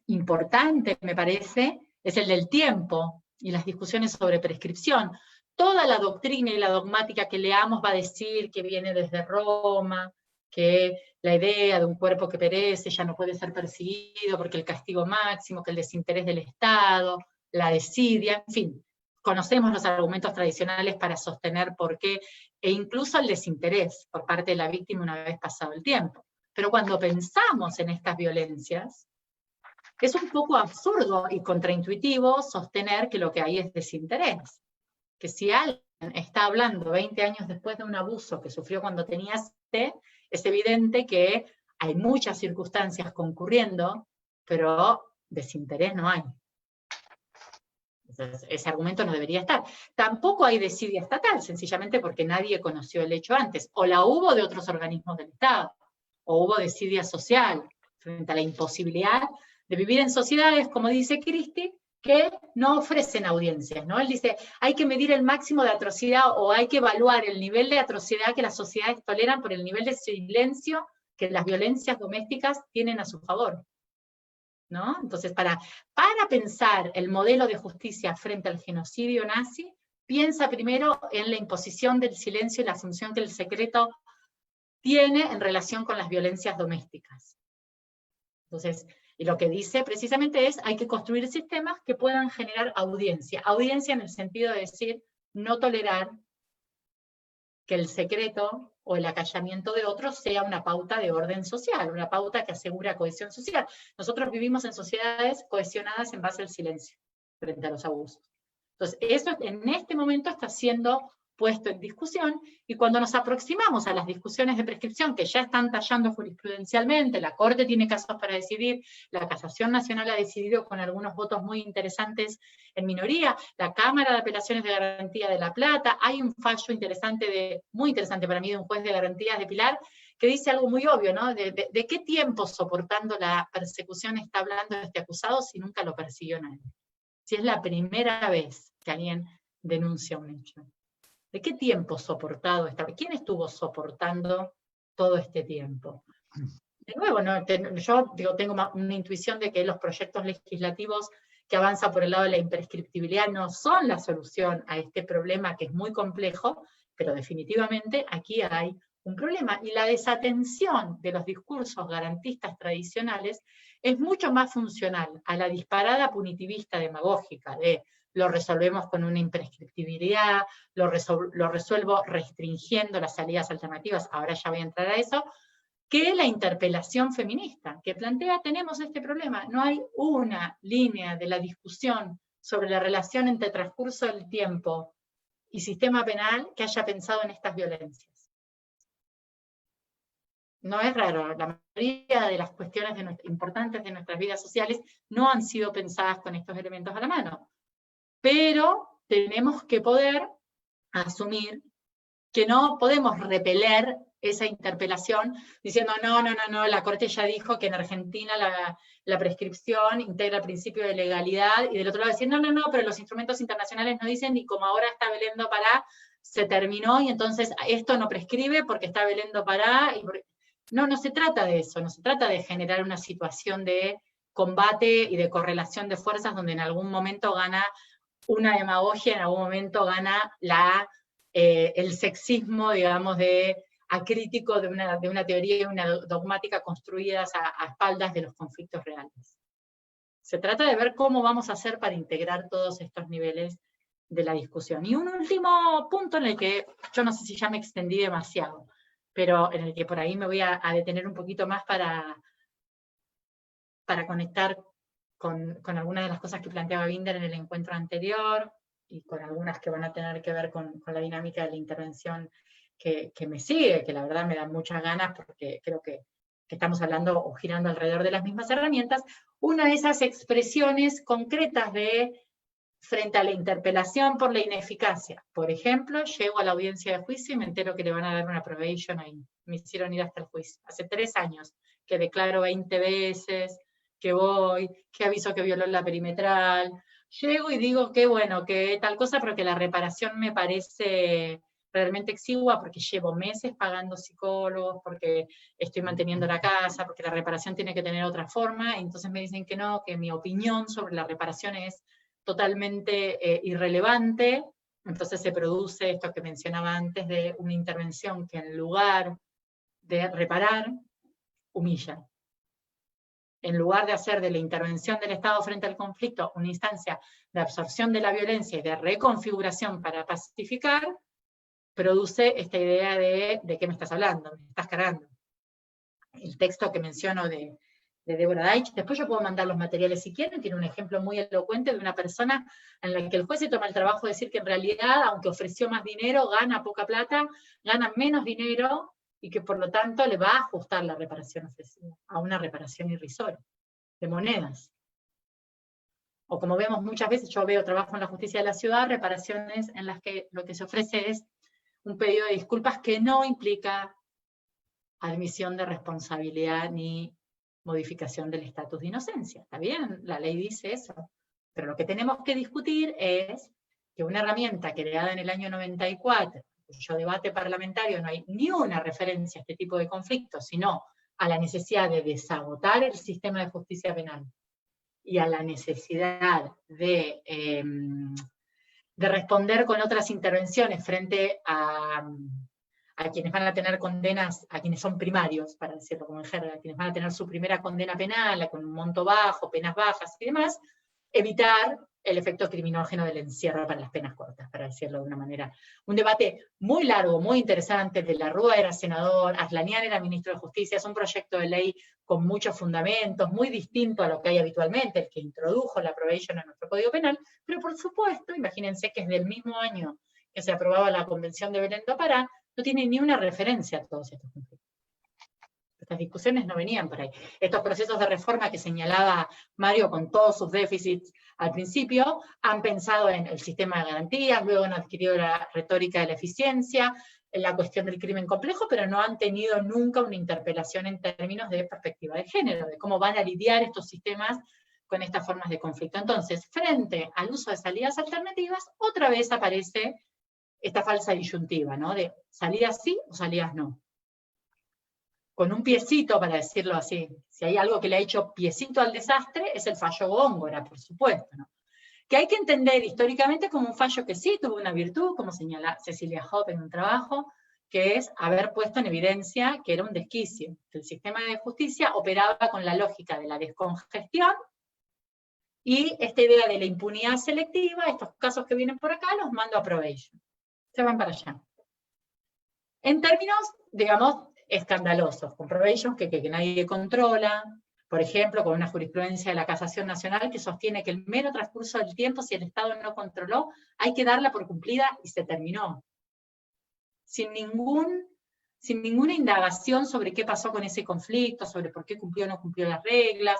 importante, me parece, es el del tiempo y las discusiones sobre prescripción. Toda la doctrina y la dogmática que leamos va a decir que viene desde Roma, que la idea de un cuerpo que perece ya no puede ser perseguido porque el castigo máximo, que el desinterés del Estado, la desidia, en fin, conocemos los argumentos tradicionales para sostener por qué, e incluso el desinterés por parte de la víctima una vez pasado el tiempo. Pero cuando pensamos en estas violencias, es un poco absurdo y contraintuitivo sostener que lo que hay es desinterés. Que si alguien está hablando 20 años después de un abuso que sufrió cuando tenía 7, es evidente que hay muchas circunstancias concurriendo, pero desinterés no hay. Entonces, ese argumento no debería estar. Tampoco hay desidia estatal, sencillamente porque nadie conoció el hecho antes. O la hubo de otros organismos del Estado, o hubo desidia social, frente a la imposibilidad de vivir en sociedades, como dice Cristi, que no ofrecen audiencias, ¿no? Él dice, hay que medir el máximo de atrocidad, o hay que evaluar el nivel de atrocidad que las sociedades toleran por el nivel de silencio que las violencias domésticas tienen a su favor, ¿no? Entonces, para pensar el modelo de justicia frente al genocidio nazi, piensa primero en la imposición del silencio y la función que el secreto tiene en relación con las violencias domésticas. Entonces, y lo que dice precisamente es, hay que construir sistemas que puedan generar audiencia. Audiencia en el sentido de decir, no tolerar que el secreto o el acallamiento de otros sea una pauta de orden social, una pauta que asegura cohesión social. Nosotros vivimos en sociedades cohesionadas en base al silencio frente a los abusos. Entonces, eso en este momento está siendo puesto en discusión, y cuando nos aproximamos a las discusiones de prescripción que ya están tallando jurisprudencialmente, la Corte tiene casos para decidir, la Casación Nacional ha decidido con algunos votos muy interesantes en minoría, la Cámara de Apelaciones de Garantía de La Plata, hay un fallo interesante, muy interesante para mí, de un juez de garantías de Pilar, que dice algo muy obvio, ¿no? ¿De qué tiempo soportando la persecución está hablando este acusado si nunca lo persiguió nadie? Si es la primera vez que alguien denuncia un hecho. ¿De qué tiempo soportado está? ¿Quién estuvo soportando todo este tiempo? De nuevo, ¿no? Yo digo, tengo una intuición de que los proyectos legislativos que avanzan por el lado de la imprescriptibilidad no son la solución a este problema que es muy complejo, pero definitivamente aquí hay un problema. Y la desatención de los discursos garantistas tradicionales es mucho más funcional a la disparada punitivista demagógica de lo resolvemos con una imprescriptibilidad, lo resuelvo restringiendo las salidas alternativas, ahora ya voy a entrar a eso, que la interpelación feminista, que plantea, tenemos este problema, no hay una línea de la discusión sobre la relación entre transcurso del tiempo y sistema penal que haya pensado en estas violencias. No es raro, la mayoría de las cuestiones importantes de nuestras vidas sociales no han sido pensadas con estos elementos a la mano. Pero tenemos que poder asumir que no podemos repeler esa interpelación diciendo no, la Corte ya dijo que en Argentina la prescripción integra el principio de legalidad, y del otro lado decir no, pero los instrumentos internacionales no dicen, y como ahora está Belén do Pará, se terminó, y entonces esto no prescribe porque está Belén do Pará. No se trata de eso, no se trata de generar una situación de combate y de correlación de fuerzas donde en algún momento gana una demagogia, en algún momento gana el sexismo, digamos, acrítico de una teoría y una dogmática construidas a espaldas de los conflictos reales. Se trata de ver cómo vamos a hacer para integrar todos estos niveles de la discusión. Y un último punto en el que, yo no sé si ya me extendí demasiado, pero en el que por ahí me voy a detener un poquito más para conectar con algunas de las cosas que planteaba Binder en el encuentro anterior, y con algunas que van a tener que ver con la dinámica de la intervención que me sigue, que la verdad me da muchas ganas, porque creo que estamos hablando o girando alrededor de las mismas herramientas. Una de esas expresiones concretas frente a la interpelación por la ineficacia. Por ejemplo, llego a la audiencia de juicio y me entero que le van a dar una probation ahí. Me hicieron ir hasta el juicio. Hace 3 años que declaro 20 veces, que voy, que aviso que violó la perimetral. Llego y digo que bueno, que tal cosa, pero que la reparación me parece realmente exigua porque llevo meses pagando psicólogos, porque estoy manteniendo la casa, porque la reparación tiene que tener otra forma, y entonces me dicen que no, que mi opinión sobre la reparación es totalmente irrelevante. Entonces se produce esto que mencionaba antes de una intervención que en lugar de reparar, humilla. En lugar de hacer de la intervención del Estado frente al conflicto una instancia de absorción de la violencia y de reconfiguración para pacificar, produce esta idea de qué me estás hablando, me estás cargando. El texto que menciono de Débora Deitch, después yo puedo mandar los materiales si quieren, tiene un ejemplo muy elocuente de una persona en la que el juez se toma el trabajo de decir que en realidad, aunque ofreció más dinero, gana poca plata, gana menos dinero, y que por lo tanto le va a ajustar la reparación ofrecida a una reparación irrisoria, de monedas. O como vemos muchas veces, yo trabajo en la justicia de la ciudad, reparaciones en las que lo que se ofrece es un pedido de disculpas que no implica admisión de responsabilidad ni modificación del estatus de inocencia. ¿Está bien? La ley dice eso. Pero lo que tenemos que discutir es que una herramienta creada en el año 94, cuyo debate parlamentario no hay ni una referencia a este tipo de conflictos, sino a la necesidad de desagotar el sistema de justicia penal y a la necesidad de responder con otras intervenciones frente a quienes van a tener condenas, a quienes son primarios, para decirlo como en jerga, a quienes van a tener su primera condena penal, con un monto bajo, penas bajas y demás, evitar el efecto criminógeno del encierro para las penas cortas, para decirlo de una manera. Un debate muy largo, muy interesante. De la Rúa era senador, Aslanian era ministro de Justicia, es un proyecto de ley con muchos fundamentos, muy distinto a lo que hay habitualmente, el que introdujo la probation en nuestro Código Penal, pero por supuesto, imagínense que es del mismo año que se aprobaba en la Convención de Belén do Pará, no tiene ni una referencia a todos estos conflictos. Estas discusiones no venían por ahí. Estos procesos de reforma que señalaba Mario con todos sus déficits al principio, han pensado en el sistema de garantías, luego han adquirido la retórica de la eficiencia, en la cuestión del crimen complejo, pero no han tenido nunca una interpelación en términos de perspectiva de género, de cómo van a lidiar estos sistemas con estas formas de conflicto. Entonces, frente al uso de salidas alternativas, otra vez aparece esta falsa disyuntiva, ¿no? De salidas sí o salidas no. Con un piecito, para decirlo así. Si hay algo que le ha hecho piecito al desastre, es el fallo Góngora, por supuesto, ¿no? Que hay que entender históricamente como un fallo que sí tuvo una virtud, como señala Cecilia Hoppe en un trabajo, que es haber puesto en evidencia que era un desquicio, que el sistema de justicia operaba con la lógica de la descongestión, y esta idea de la impunidad selectiva, estos casos que vienen por acá, los mando a probation. Se van para allá. En términos, digamos, escandalosos, con probation que nadie controla, por ejemplo, con una jurisprudencia de la Casación Nacional que sostiene que el mero transcurso del tiempo, si el Estado no controló, hay que darla por cumplida y se terminó. Sin ninguna indagación sobre qué pasó con ese conflicto, sobre por qué cumplió o no cumplió las reglas,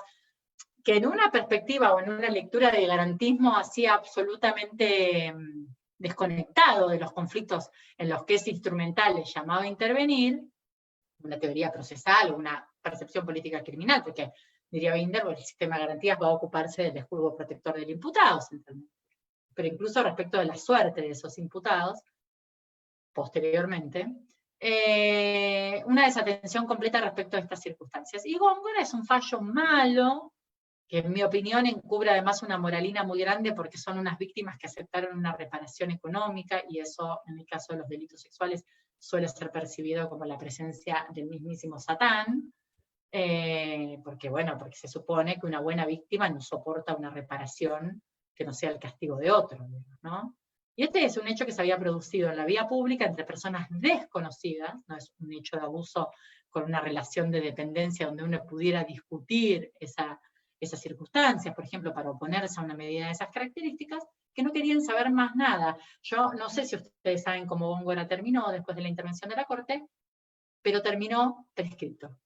que en una perspectiva o en una lectura de garantismo hacía absolutamente desconectado de los conflictos en los que es instrumental el llamado a intervenir, una teoría procesal o una percepción política criminal, porque diría Binder, el sistema de garantías va a ocuparse del escudo protector del imputado, pero incluso respecto de la suerte de esos imputados, posteriormente, una desatención completa respecto a estas circunstancias. Y Góngora es un fallo malo, que en mi opinión encubre además una moralina muy grande porque son unas víctimas que aceptaron una reparación económica, y eso, en el caso de los delitos sexuales, suele ser percibido como la presencia del mismísimo Satán, porque se supone que una buena víctima no soporta una reparación que no sea el castigo de otro, ¿no? Y este es un hecho que se había producido en la vía pública entre personas desconocidas, no es un hecho de abuso con una relación de dependencia donde uno pudiera discutir esas circunstancias, por ejemplo, para oponerse a una medida de esas características, que no querían saber más nada. Yo no sé si ustedes saben cómo Góngora terminó después de la intervención de la Corte, pero terminó prescrito.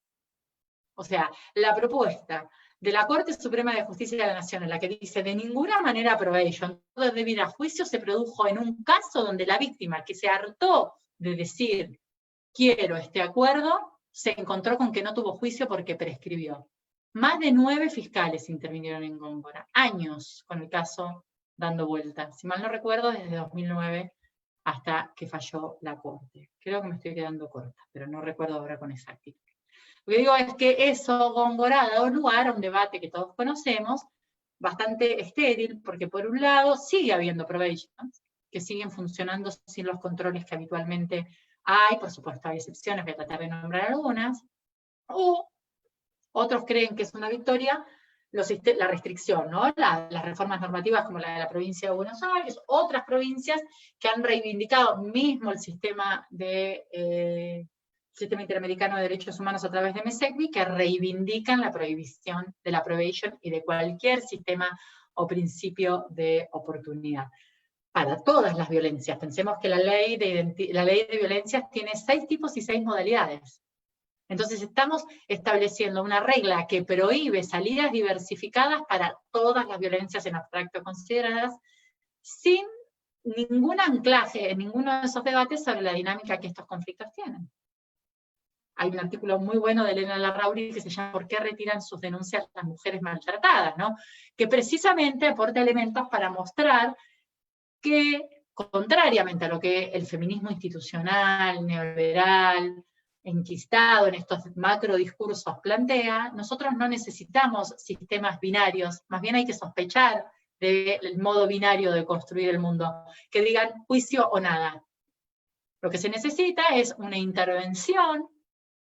O sea, la propuesta de la Corte Suprema de Justicia de la Nación, en la que dice de ninguna manera probation, todo debe ir a juicio, se produjo en un caso donde la víctima, que se hartó de decir quiero este acuerdo, se encontró con que no tuvo juicio porque prescribió. Más de 9 fiscales intervinieron en Góngora, años con el caso dando vueltas. Si mal no recuerdo, desde 2009 hasta que falló la Corte. Creo que me estoy quedando corta, pero no recuerdo ahora con exactitud. Lo que digo es que eso, Góngora, ha dado lugar a un debate que todos conocemos, bastante estéril, porque por un lado sigue habiendo probations, que siguen funcionando sin los controles que habitualmente hay, por supuesto hay excepciones, voy a tratar de nombrar algunas, o otros creen que es una victoria la restricción, ¿no? Las reformas normativas como la de la provincia de Buenos Aires, otras provincias que han reivindicado mismo el sistema Interamericano de Derechos Humanos a través de MESECBI, que reivindican la prohibición de la probation y de cualquier sistema o principio de oportunidad. Para todas las violencias, pensemos que la ley de violencias tiene 6 tipos y 6 modalidades. Entonces estamos estableciendo una regla que prohíbe salidas diversificadas para todas las violencias en abstracto consideradas, sin ningún anclaje en ninguno de esos debates sobre la dinámica que estos conflictos tienen. Hay un artículo muy bueno de Elena Larrauri que se llama ¿Por qué retiran sus denuncias las mujeres maltratadas?, ¿no? Que precisamente aporta elementos para mostrar que, contrariamente a lo que el feminismo institucional, neoliberal, enquistado en estos macro discursos plantea, nosotros no necesitamos sistemas binarios, más bien hay que sospechar del modo binario de construir el mundo, que digan juicio o nada. Lo que se necesita es una intervención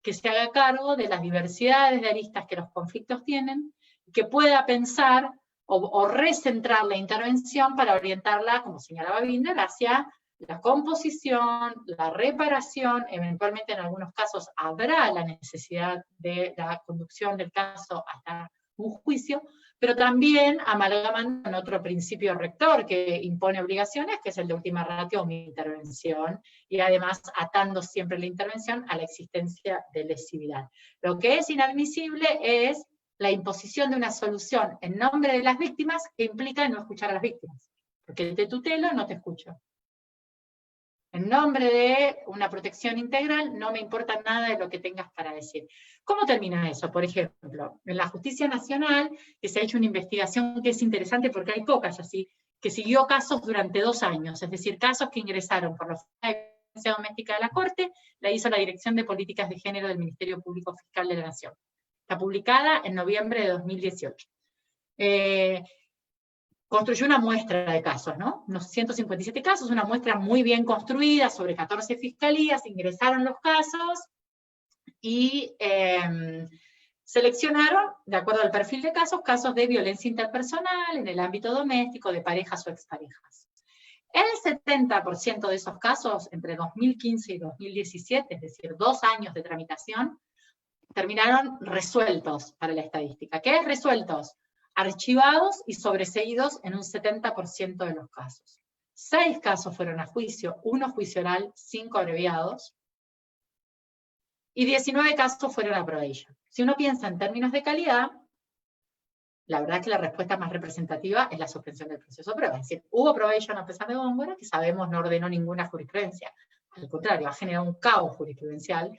que se haga cargo de las diversidades de aristas que los conflictos tienen, que pueda pensar o recentrar la intervención para orientarla, como señalaba Binder, hacia la composición, la reparación, eventualmente en algunos casos habrá la necesidad de la conducción del caso hasta un juicio, pero también amalgaman con otro principio rector que impone obligaciones, que es el de última ratio o mi intervención, y además atando siempre la intervención a la existencia de lesividad. Lo que es inadmisible es la imposición de una solución en nombre de las víctimas que implica no escuchar a las víctimas, porque te tutelo, no te escucho. En nombre de una protección integral, no me importa nada de lo que tengas para decir. ¿Cómo termina eso? Por ejemplo, en la Justicia Nacional, que se ha hecho una investigación que es interesante porque hay pocas así, que siguió casos durante 2 años, es decir, casos que ingresaron por la Oficina de Violencia Doméstica de la Corte, la hizo la Dirección de Políticas de Género del Ministerio Público Fiscal de la Nación. Está publicada en noviembre de 2018. Construyó una muestra de casos, ¿no? Unos 157 casos, una muestra muy bien construida, sobre 14 fiscalías, ingresaron los casos, y seleccionaron, de acuerdo al perfil de casos de violencia interpersonal, en el ámbito doméstico, de parejas o exparejas. El 70% de esos casos, entre 2015 y 2017, es decir, 2 años de tramitación, terminaron resueltos para la estadística. ¿Qué es resueltos? Archivados y sobreseídos en un 70% de los casos. 6 casos fueron a juicio, 1 juicio oral, 5 abreviados, y 19 casos fueron a probation. Si uno piensa en términos de calidad, la verdad es que la respuesta más representativa es la suspensión del proceso de prueba. Es decir, hubo probation a pesar de Góngora, que sabemos no ordenó ninguna jurisprudencia. Al contrario, ha generado un caos jurisprudencial.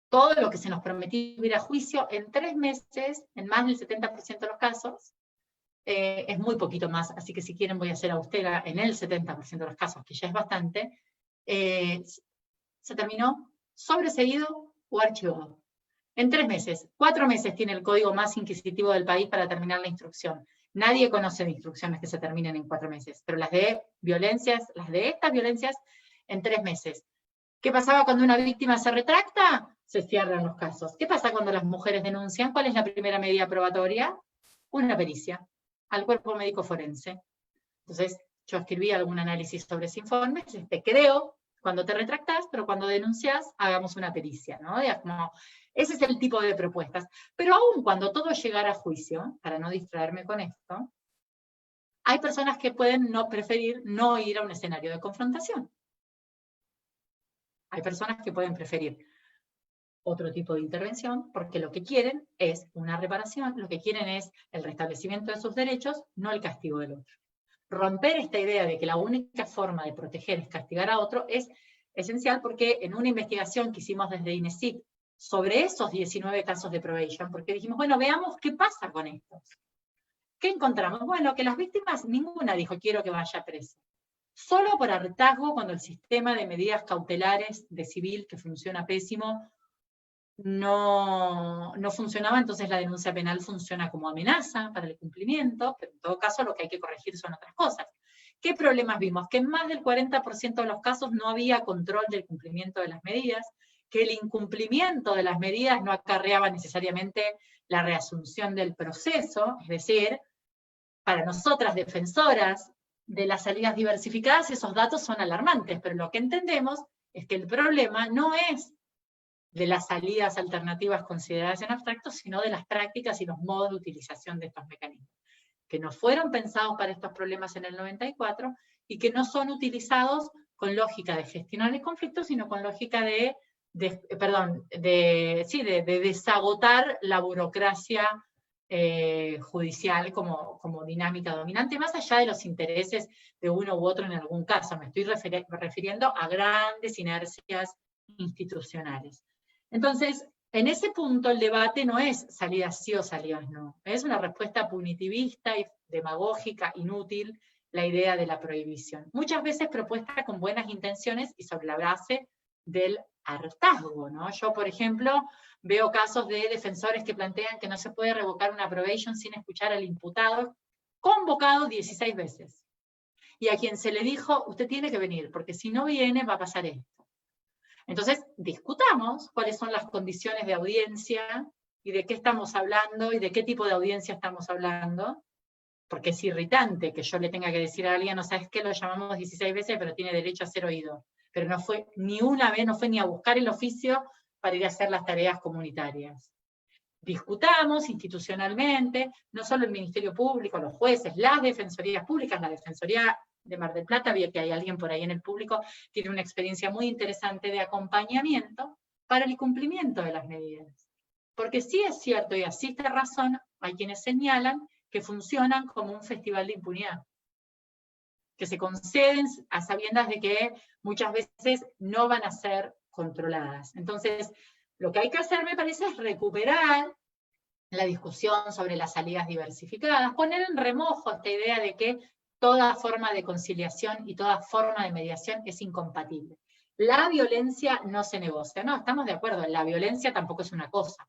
Todo lo que se nos prometió ir a juicio en 3 meses, en más del 70% de los casos, es muy poquito más, así que si quieren voy a ser austera en el 70% de los casos, que ya es bastante, se terminó sobreseído o archivado. En 3 meses, 4 meses tiene el código más inquisitivo del país para terminar la instrucción. Nadie conoce de instrucciones que se terminen en 4 meses, pero las de estas violencias, en 3 meses. ¿Qué pasaba cuando una víctima se retracta? Se cierran los casos. ¿Qué pasa cuando las mujeres denuncian? ¿Cuál es la primera medida probatoria? Una pericia al cuerpo médico forense. Entonces, yo escribí algún análisis sobre ese informe, te creo cuando te retractás, pero cuando denuncias, hagamos una pericia, ¿no? Ese es el tipo de propuestas. Pero aún cuando todo llegara a juicio, para no distraerme con esto, hay personas que pueden preferir no ir a un escenario de confrontación. Hay personas que pueden preferir otro tipo de intervención, porque lo que quieren es una reparación, lo que quieren es el restablecimiento de sus derechos, no el castigo del otro. Romper esta idea de que la única forma de proteger es castigar a otro es esencial, porque en una investigación que hicimos desde INESIC sobre esos 19 casos de probation, porque dijimos, bueno, veamos qué pasa con estos. ¿Qué encontramos? Bueno, que las víctimas, ninguna dijo, quiero que vaya preso. Solo por hartazgo, cuando el sistema de medidas cautelares de civil, que funciona pésimo, no funcionaba, entonces la denuncia penal funciona como amenaza para el cumplimiento, pero en todo caso lo que hay que corregir son otras cosas. ¿Qué problemas vimos? Que en más del 40% de los casos no había control del cumplimiento de las medidas, que el incumplimiento de las medidas no acarreaba necesariamente la reasunción del proceso, es decir, para nosotras defensoras de las salidas diversificadas esos datos son alarmantes, pero lo que entendemos es que el problema no es de las salidas alternativas consideradas en abstracto, sino de las prácticas y los modos de utilización de estos mecanismos, que no fueron pensados para estos problemas en el 94 y que no son utilizados con lógica de gestionar el conflicto, sino con lógica de desagotar la burocracia judicial como dinámica dominante, más allá de los intereses de uno u otro en algún caso. Me estoy refiriendo a grandes inercias institucionales. Entonces, en ese punto el debate no es salidas sí o salidas no, es una respuesta punitivista y demagógica, inútil, la idea de la prohibición. Muchas veces propuesta con buenas intenciones y sobre la base del hartazgo, ¿no? Yo, por ejemplo, veo casos de defensores que plantean que no se puede revocar una probation sin escuchar al imputado, convocado 16 veces. Y a quien se le dijo, usted tiene que venir, porque si no viene va a pasar esto. Entonces, discutamos cuáles son las condiciones de audiencia, y de qué estamos hablando, y de qué tipo de audiencia estamos hablando, porque es irritante que yo le tenga que decir a alguien, no sabes qué, lo llamamos 16 veces, pero tiene derecho a ser oído. Pero no fue ni una vez, no fue ni a buscar el oficio para ir a hacer las tareas comunitarias. Discutamos institucionalmente, no solo el Ministerio Público, los jueces, las defensorías públicas, la Defensoría de Mar del Plata, vi que hay alguien por ahí en el público, tiene una experiencia muy interesante de acompañamiento para el cumplimiento de las medidas. Porque sí es cierto, y existe razón, hay quienes señalan que funcionan como un festival de impunidad, que se conceden a sabiendas de que muchas veces no van a ser controladas. Entonces, lo que hay que hacer, me parece, es recuperar la discusión sobre las salidas diversificadas, poner en remojo esta idea de que toda forma de conciliación y toda forma de mediación es incompatible. La violencia no se negocia, no, estamos de acuerdo, la violencia tampoco es una cosa.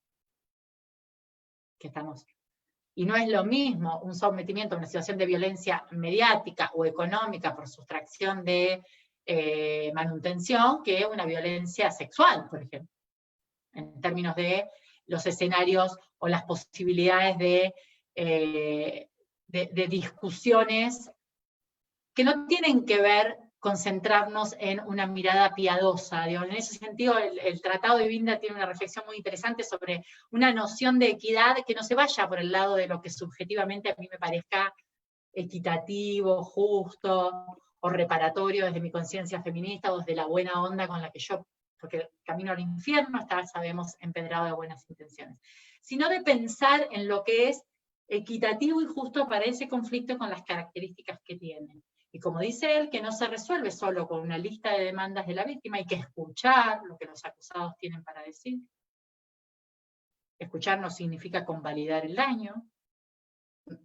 Y no es lo mismo un sometimiento a una situación de violencia mediática o económica por sustracción de manutención que una violencia sexual, por ejemplo, en términos de los escenarios o las posibilidades de discusiones que no tienen que ver con centrarnos en una mirada piadosa. Digo, en ese sentido, el Tratado de Vinda tiene una reflexión muy interesante sobre una noción de equidad que no se vaya por el lado de lo que subjetivamente a mí me parezca equitativo, justo o reparatorio desde mi conciencia feminista o desde la buena onda con la que yo, porque el camino al infierno está, sabemos, empedrado de buenas intenciones, sino de pensar en lo que es equitativo y justo para ese conflicto con las características que tiene. Y como dice él, que no se resuelve solo con una lista de demandas de la víctima, hay que escuchar lo que los acusados tienen para decir. Escuchar no significa convalidar el daño,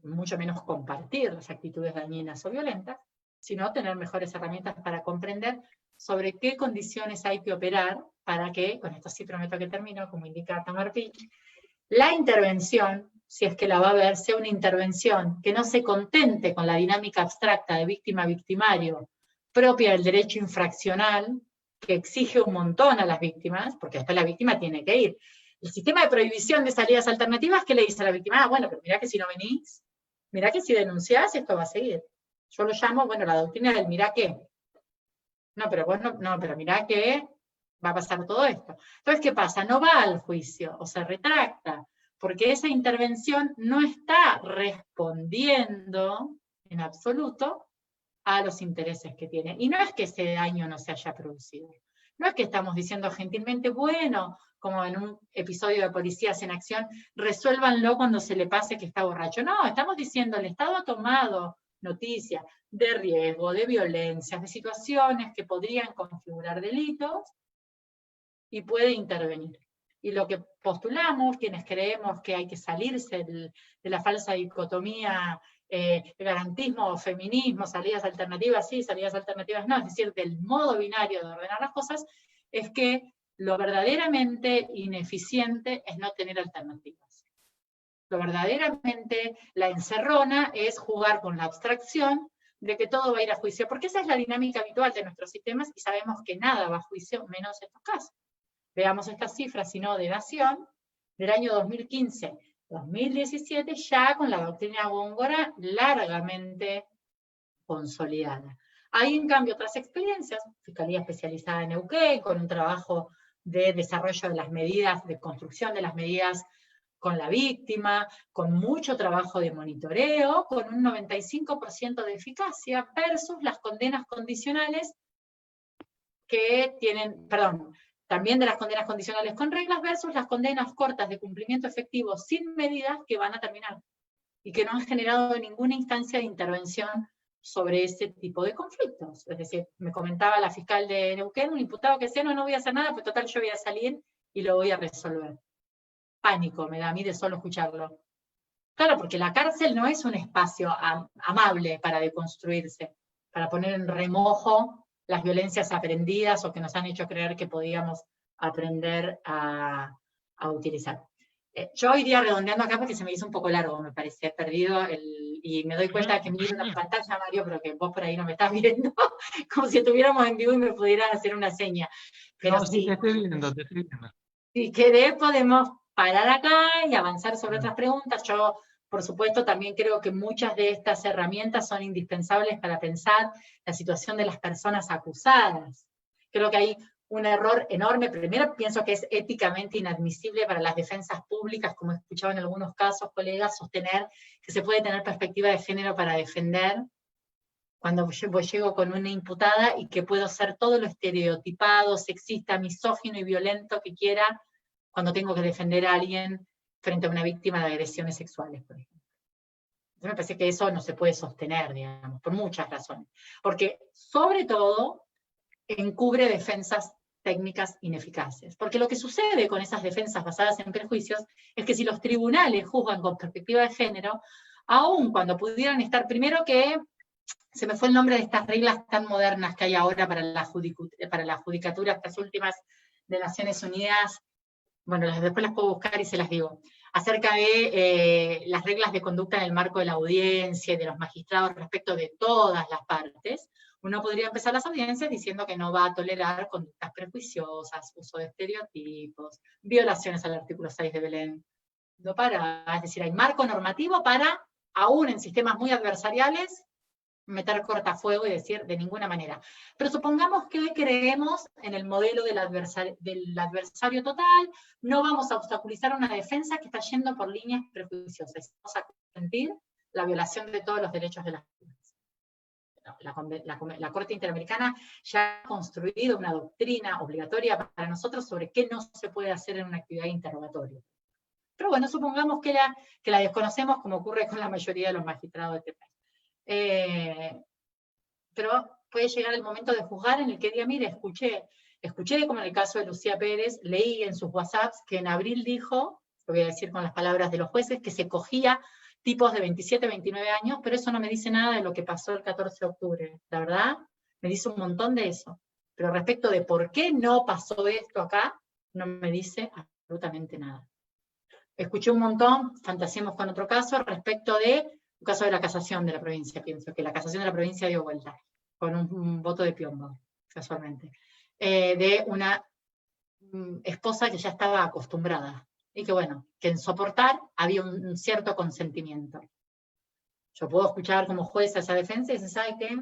mucho menos compartir las actitudes dañinas o violentas, sino tener mejores herramientas para comprender sobre qué condiciones hay que operar para que, con esto sí prometo que termino, como indica Tamar Pich, la intervención, si es que la va a haber, sea una intervención que no se contente con la dinámica abstracta de víctima-victimario propia del derecho infraccional, que exige un montón a las víctimas, porque después la víctima tiene que ir. El sistema de prohibición de salidas alternativas, ¿qué le dice a la víctima? Ah, bueno, pero mirá que si no venís, mirá que si denunciás esto va a seguir. Yo lo llamo, bueno, la doctrina del mirá qué. No, pero vos no, pero mirá que va a pasar todo esto. Entonces, ¿qué pasa? No va al juicio, o se retracta, porque esa intervención no está respondiendo en absoluto a los intereses que tiene. Y no es que ese daño no se haya producido. No es que estamos diciendo gentilmente, bueno, como en un episodio de Policías en Acción, resuélvanlo cuando se le pase que está borracho. No, estamos diciendo, el Estado ha tomado noticia de riesgo, de violencias, de situaciones que podrían configurar delitos, y puede intervenir. Y lo que postulamos, quienes creemos que hay que salirse de la falsa dicotomía garantismo o feminismo, salidas alternativas sí, salidas alternativas no, es decir, del modo binario de ordenar las cosas, es que lo verdaderamente ineficiente es no tener alternativas. Lo verdaderamente la encerrona es jugar con la abstracción de que todo va a ir a juicio, porque esa es la dinámica habitual de nuestros sistemas y sabemos que nada va a juicio, menos estos casos. Veamos estas cifras, si no de Nación, del año 2015-2017, ya con la doctrina Góngora largamente consolidada. Hay en cambio otras experiencias, Fiscalía Especializada en Neuquén, con un trabajo de desarrollo de las medidas, de construcción de las medidas con la víctima, con mucho trabajo de monitoreo, con un 95% de eficacia, versus las condenas condicionales que tienen, también de las condenas condicionales con reglas versus las condenas cortas de cumplimiento efectivo sin medidas que van a terminar y que no han generado ninguna instancia de intervención sobre ese tipo de conflictos. Es decir, me comentaba la fiscal de Neuquén, un imputado que decía, no voy a hacer nada, pues total yo voy a salir y lo voy a resolver. Pánico me da a mí de solo escucharlo. Claro, porque la cárcel no es un espacio amable para deconstruirse, para poner en remojo las violencias aprendidas o que nos han hecho creer que podíamos aprender a utilizar. Yo iría redondeando acá porque se me hizo un poco largo, me parece, perdido, y me doy cuenta que miro la pantalla, Mario, pero que vos por ahí no me estás viendo, como si estuviéramos en vivo y me pudieran hacer una seña. Pero no, sí, te estoy viendo. Si querés podemos parar acá y avanzar sobre otras preguntas. Yo, por supuesto, también creo que muchas de estas herramientas son indispensables para pensar la situación de las personas acusadas. Creo que hay un error enorme. Primero, pienso que es éticamente inadmisible para las defensas públicas, como he escuchado en algunos casos, colegas, sostener que se puede tener perspectiva de género para defender cuando yo llego con una imputada y que puedo ser todo lo estereotipado, sexista, misógino y violento que quiera cuando tengo que defender a alguien frente a una víctima de agresiones sexuales, por ejemplo. Entonces me parece que eso no se puede sostener, digamos, por muchas razones. Porque, sobre todo, encubre defensas técnicas ineficaces. Porque lo que sucede con esas defensas basadas en prejuicios es que si los tribunales juzgan con perspectiva de género, aun cuando pudieran estar, primero que se me fue el nombre de estas reglas tan modernas que hay ahora para la judicatura, estas últimas de Naciones Unidas, bueno, después las puedo buscar y se las digo, acerca de las reglas de conducta en el marco de la audiencia y de los magistrados respecto de todas las partes. Uno podría empezar las audiencias diciendo que no va a tolerar conductas prejuiciosas, uso de estereotipos, violaciones al artículo 6 de Belén. No para, es decir, hay marco normativo para, aún en sistemas muy adversariales, meter cortafuego y decir de ninguna manera. Pero supongamos que creemos en el modelo del adversario total, no vamos a obstaculizar una defensa que está yendo por líneas prejuiciosas. Vamos a consentir la violación de todos los derechos de las víctimas. La Corte Interamericana ya ha construido una doctrina obligatoria para nosotros sobre qué no se puede hacer en una actividad de interrogatorio. Pero bueno, supongamos que la desconocemos, como ocurre con la mayoría de los magistrados de este país. Pero puede llegar el momento de juzgar en el que diga, mire, escuché como en el caso de Lucía Pérez, leí en sus WhatsApps que en abril dijo, lo voy a decir con las palabras de los jueces, que se cogía tipos de 27, 29 años, pero eso no me dice nada de lo que pasó el 14 de octubre. La verdad, me dice un montón de eso. Pero respecto de por qué no pasó esto acá, no me dice absolutamente nada. Escuché un montón, fantaseemos con otro caso, respecto de un caso de la casación de la provincia, pienso que la casación de la provincia dio vuelta, con un voto de Piombo, casualmente, de una esposa que ya estaba acostumbrada, y que bueno, que en soportar había un cierto consentimiento. Yo puedo escuchar como jueza esa defensa y decir, ¿sabe qué?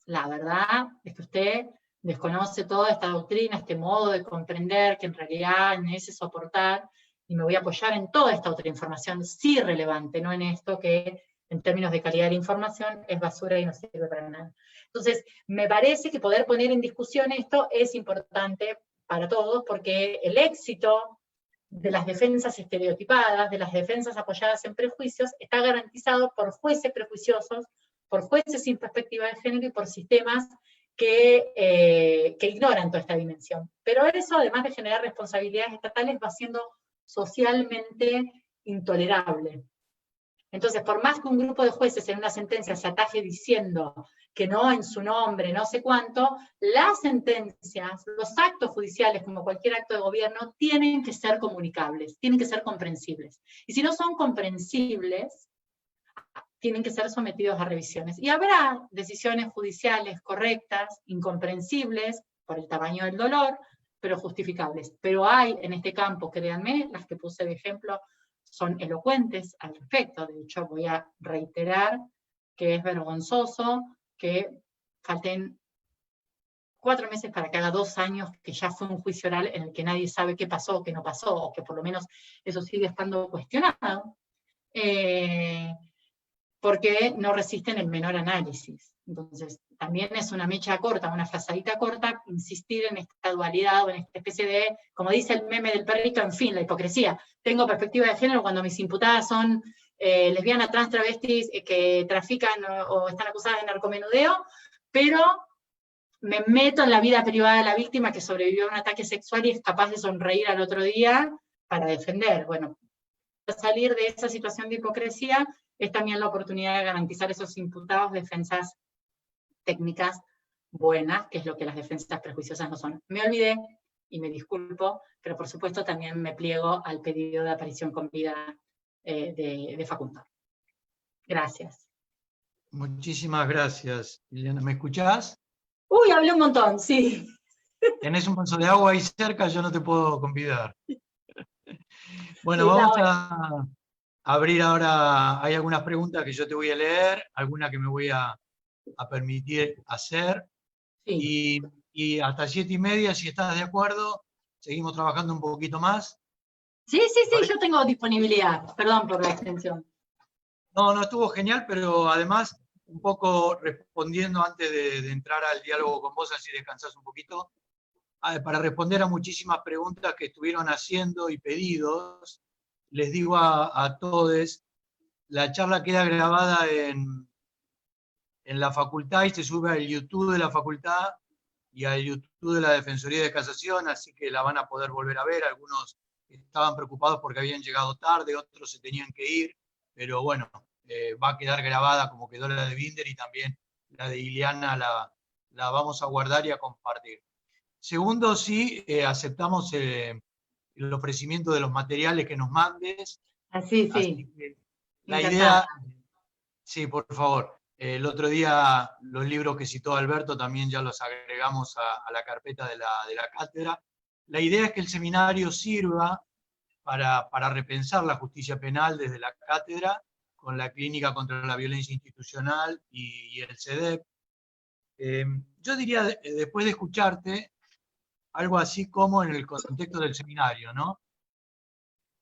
La verdad es que usted desconoce toda esta doctrina, este modo de comprender que en realidad en ese soportar, y me voy a apoyar en toda esta otra información, sí relevante, no en esto que en términos de calidad de información es basura y no sirve para nada. Entonces, me parece que poder poner en discusión esto es importante para todos, porque el éxito de las defensas estereotipadas, de las defensas apoyadas en prejuicios, está garantizado por jueces prejuiciosos, por jueces sin perspectiva de género y por sistemas que ignoran toda esta dimensión. Pero eso, además de generar responsabilidades estatales, va siendo socialmente intolerable. Entonces, por más que un grupo de jueces en una sentencia se ataje diciendo que no en su nombre, no sé cuánto, las sentencias, los actos judiciales, como cualquier acto de gobierno, tienen que ser comunicables, tienen que ser comprensibles. Y si no son comprensibles, tienen que ser sometidos a revisiones. Y habrá decisiones judiciales correctas, incomprensibles, por el tamaño del dolor, pero justificables. Pero hay en este campo, créanme, las que puse de ejemplo, son elocuentes al respecto. De hecho, voy a reiterar que es vergonzoso que falten 4 meses para que haga 2 años que ya fue un juicio oral en el que nadie sabe qué pasó, qué no pasó, o que por lo menos eso sigue estando cuestionado, porque no resisten el menor análisis. Entonces, también es una mecha corta, una frazadita corta, insistir en esta dualidad o en esta especie de, como dice el meme del perrito, en fin, la hipocresía. Tengo perspectiva de género cuando mis imputadas son lesbianas, trans, travestis, que trafican o están acusadas de narcomenudeo, pero me meto en la vida privada de la víctima que sobrevivió a un ataque sexual y es capaz de sonreír al otro día para defender. Bueno, para salir de esa situación de hipocresía es también la oportunidad de garantizar a esos imputados defensas técnicas buenas, que es lo que las defensas prejuiciosas no son. Me olvidé, y me disculpo, pero por supuesto también me pliego al pedido de aparición con vida de Facundo. Gracias. Muchísimas gracias, Liliana. ¿Me escuchás? Uy, hablé un montón, sí. Tenés un vaso de agua ahí cerca, yo no te puedo convidar. Bueno, sí, vamos a abrir ahora, hay algunas preguntas que yo te voy a leer, algunas que me voy a permitir hacer. Sí. y hasta 7:30, si estás de acuerdo, seguimos trabajando un poquito más. Sí, ¿Vale? yo tengo disponibilidad. Perdón por la extensión. No, estuvo genial, pero además, un poco respondiendo antes de entrar al diálogo con vos, así descansás un poquito, para responder a muchísimas preguntas que estuvieron haciendo y pedidos, les digo a todos, la charla queda grabada en la facultad y se sube al YouTube de la facultad y al YouTube de la Defensoría de Casación, así que la van a poder volver a ver. Algunos estaban preocupados porque habían llegado tarde, otros se tenían que ir, pero bueno, va a quedar grabada como quedó la de Binder, y también la de Ileana la vamos a guardar y a compartir. Segundo, sí, aceptamos el ofrecimiento de los materiales que nos mandes. Así, Así sí. que la Encantada. idea, sí, por favor. El otro día los libros que citó Alberto también ya los agregamos a la carpeta de la cátedra. La idea es que el seminario sirva para repensar la justicia penal desde la cátedra, con la Clínica contra la Violencia Institucional y el CEDEP. Yo diría, después de escucharte, algo así como en el contexto del seminario, ¿no?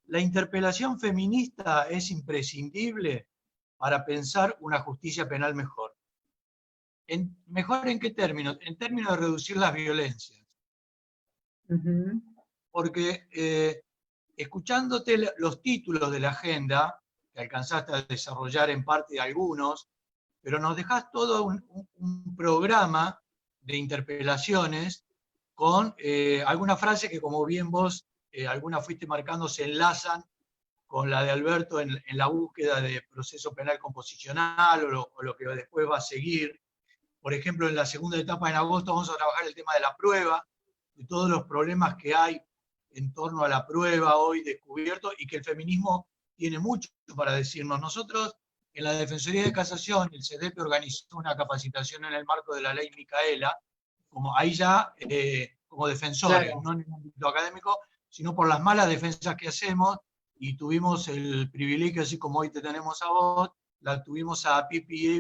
La interpelación feminista es imprescindible para pensar una justicia penal mejor. ¿Mejor en qué términos? En términos de reducir las violencias. Porque escuchándote los títulos de la agenda, que alcanzaste a desarrollar en parte algunos, pero nos dejás todo un programa de interpelaciones con algunas frases que, como bien vos, algunas fuiste marcando, se enlazan con la de Alberto en la búsqueda de proceso penal composicional o lo que después va a seguir. Por ejemplo, en la segunda etapa, en agosto, vamos a trabajar el tema de la prueba, de todos los problemas que hay en torno a la prueba hoy descubierto, y que el feminismo tiene mucho para decirnos. Nosotros, en la Defensoría de Casación, el CEDEP organizó una capacitación en el marco de la ley Micaela, como ahí ya como defensores, Claro. no en el ámbito académico, sino por las malas defensas que hacemos, y tuvimos el privilegio, así como hoy te tenemos a vos, la tuvimos a Pipi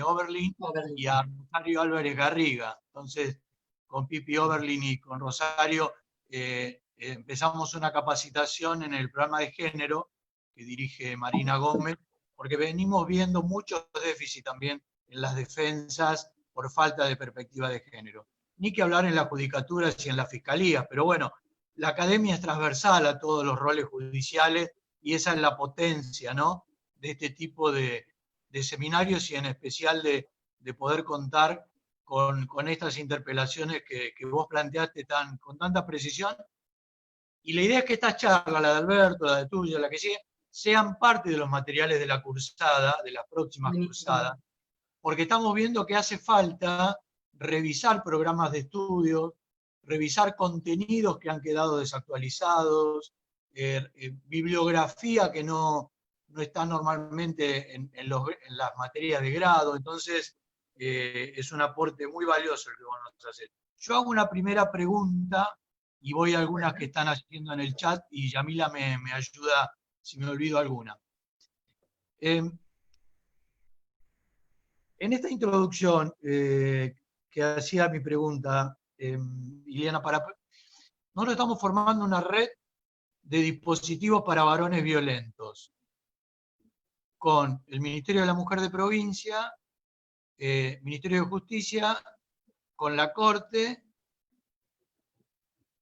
Oberlin y a Rosario Álvarez Garriga. Entonces, con Pipi Oberlin y con Rosario empezamos una capacitación en el programa de género que dirige Marina Gómez, porque venimos viendo muchos déficits también en las defensas por falta de perspectiva de género. Ni que hablar en la judicatura y en la fiscalía, pero bueno, la academia es transversal a todos los roles judiciales, y esa es la potencia, ¿no?, de este tipo de seminarios, y en especial de poder contar con estas interpelaciones que vos planteaste con tanta precisión. Y la idea es que estas charlas, la de Alberto, la de tuya, la que sigue, sean parte de los materiales de la cursada, de las próximas cursadas, porque estamos viendo que hace falta revisar programas de estudio, revisar contenidos que han quedado desactualizados, bibliografía que no está normalmente en las materias de grado. Entonces, es un aporte muy valioso el que vos nos haces. Yo hago una primera pregunta y voy a algunas que están haciendo en el chat, y Yamila me ayuda si me olvido alguna. En esta introducción que hacía mi pregunta, Ileana, nosotros estamos formando una red de dispositivos para varones violentos con el Ministerio de la Mujer de Provincia, Ministerio de Justicia, con la Corte,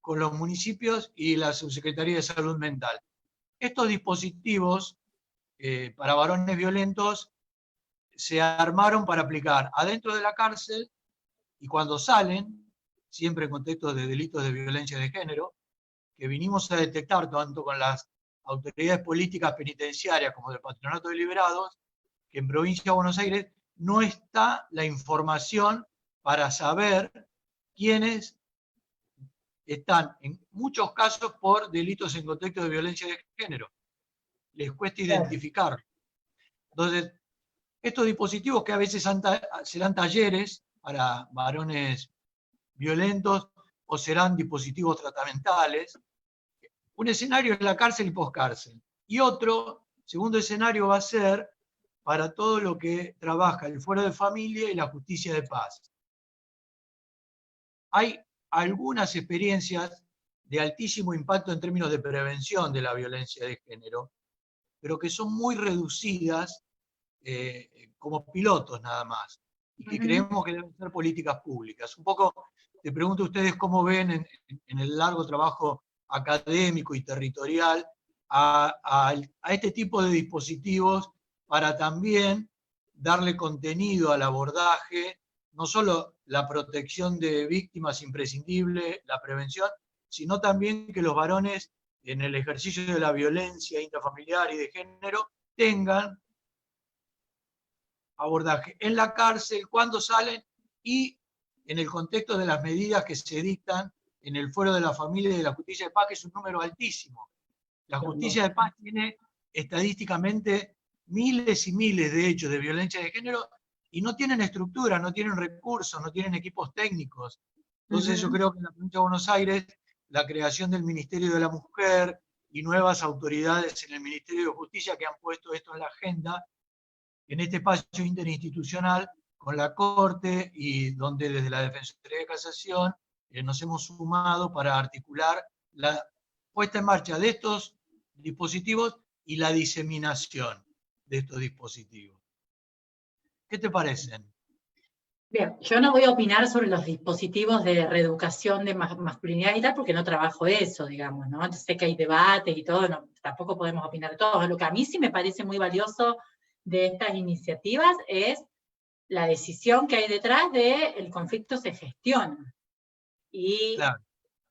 con los municipios y la Subsecretaría de Salud Mental. Estos dispositivos para varones violentos se armaron para aplicar adentro de la cárcel, y cuando salen, siempre en contextos de delitos de violencia de género, que vinimos a detectar tanto con las autoridades políticas penitenciarias como del Patronato de Liberados, que en Provincia de Buenos Aires no está la información para saber quiénes están, en muchos casos, por delitos en contexto de violencia de género. Les cuesta identificar. Entonces, estos dispositivos, que a veces serán talleres para varones violentos o serán dispositivos tratamentales, un escenario es la cárcel y poscárcel, y otro, segundo escenario, va a ser para todo lo que trabaja el fuero de familia y la justicia de paz. hay algunas experiencias de altísimo impacto en términos de prevención de la violencia de género, pero que son muy reducidas como pilotos nada más, y que creemos que deben ser políticas públicas. Un poco, te pregunto a ustedes cómo ven en el largo trabajo académico y territorial a este tipo de dispositivos para también darle contenido al abordaje, no solo la protección de víctimas imprescindible, la prevención, sino también que los varones en el ejercicio de la violencia intrafamiliar y de género tengan abordaje en la cárcel, cuando salen y en el contexto de las medidas que se dictan en el Fuero de la Familia y de la Justicia de Paz, que es un número altísimo. La Justicia de Paz tiene estadísticamente miles y miles de hechos de violencia de género y no tienen estructura, no tienen recursos, no tienen equipos técnicos. Entonces yo creo que en la provincia de Buenos Aires la creación del Ministerio de la Mujer y nuevas autoridades en el Ministerio de Justicia que han puesto esto en la agenda, en este espacio interinstitucional con la Corte y donde desde la Defensoría de Casación nos hemos sumado para articular la puesta en marcha de estos dispositivos y la diseminación de estos dispositivos. ¿Qué te parecen? Bien, yo no voy a opinar sobre los dispositivos de reeducación de masculinidad y tal, porque no trabajo eso, digamos, ¿no? Entonces sé que hay debates y todo, no, tampoco podemos opinar de todo. Lo que a mí sí me parece muy valioso de estas iniciativas es la decisión que hay detrás de el conflicto se gestiona. Y, claro,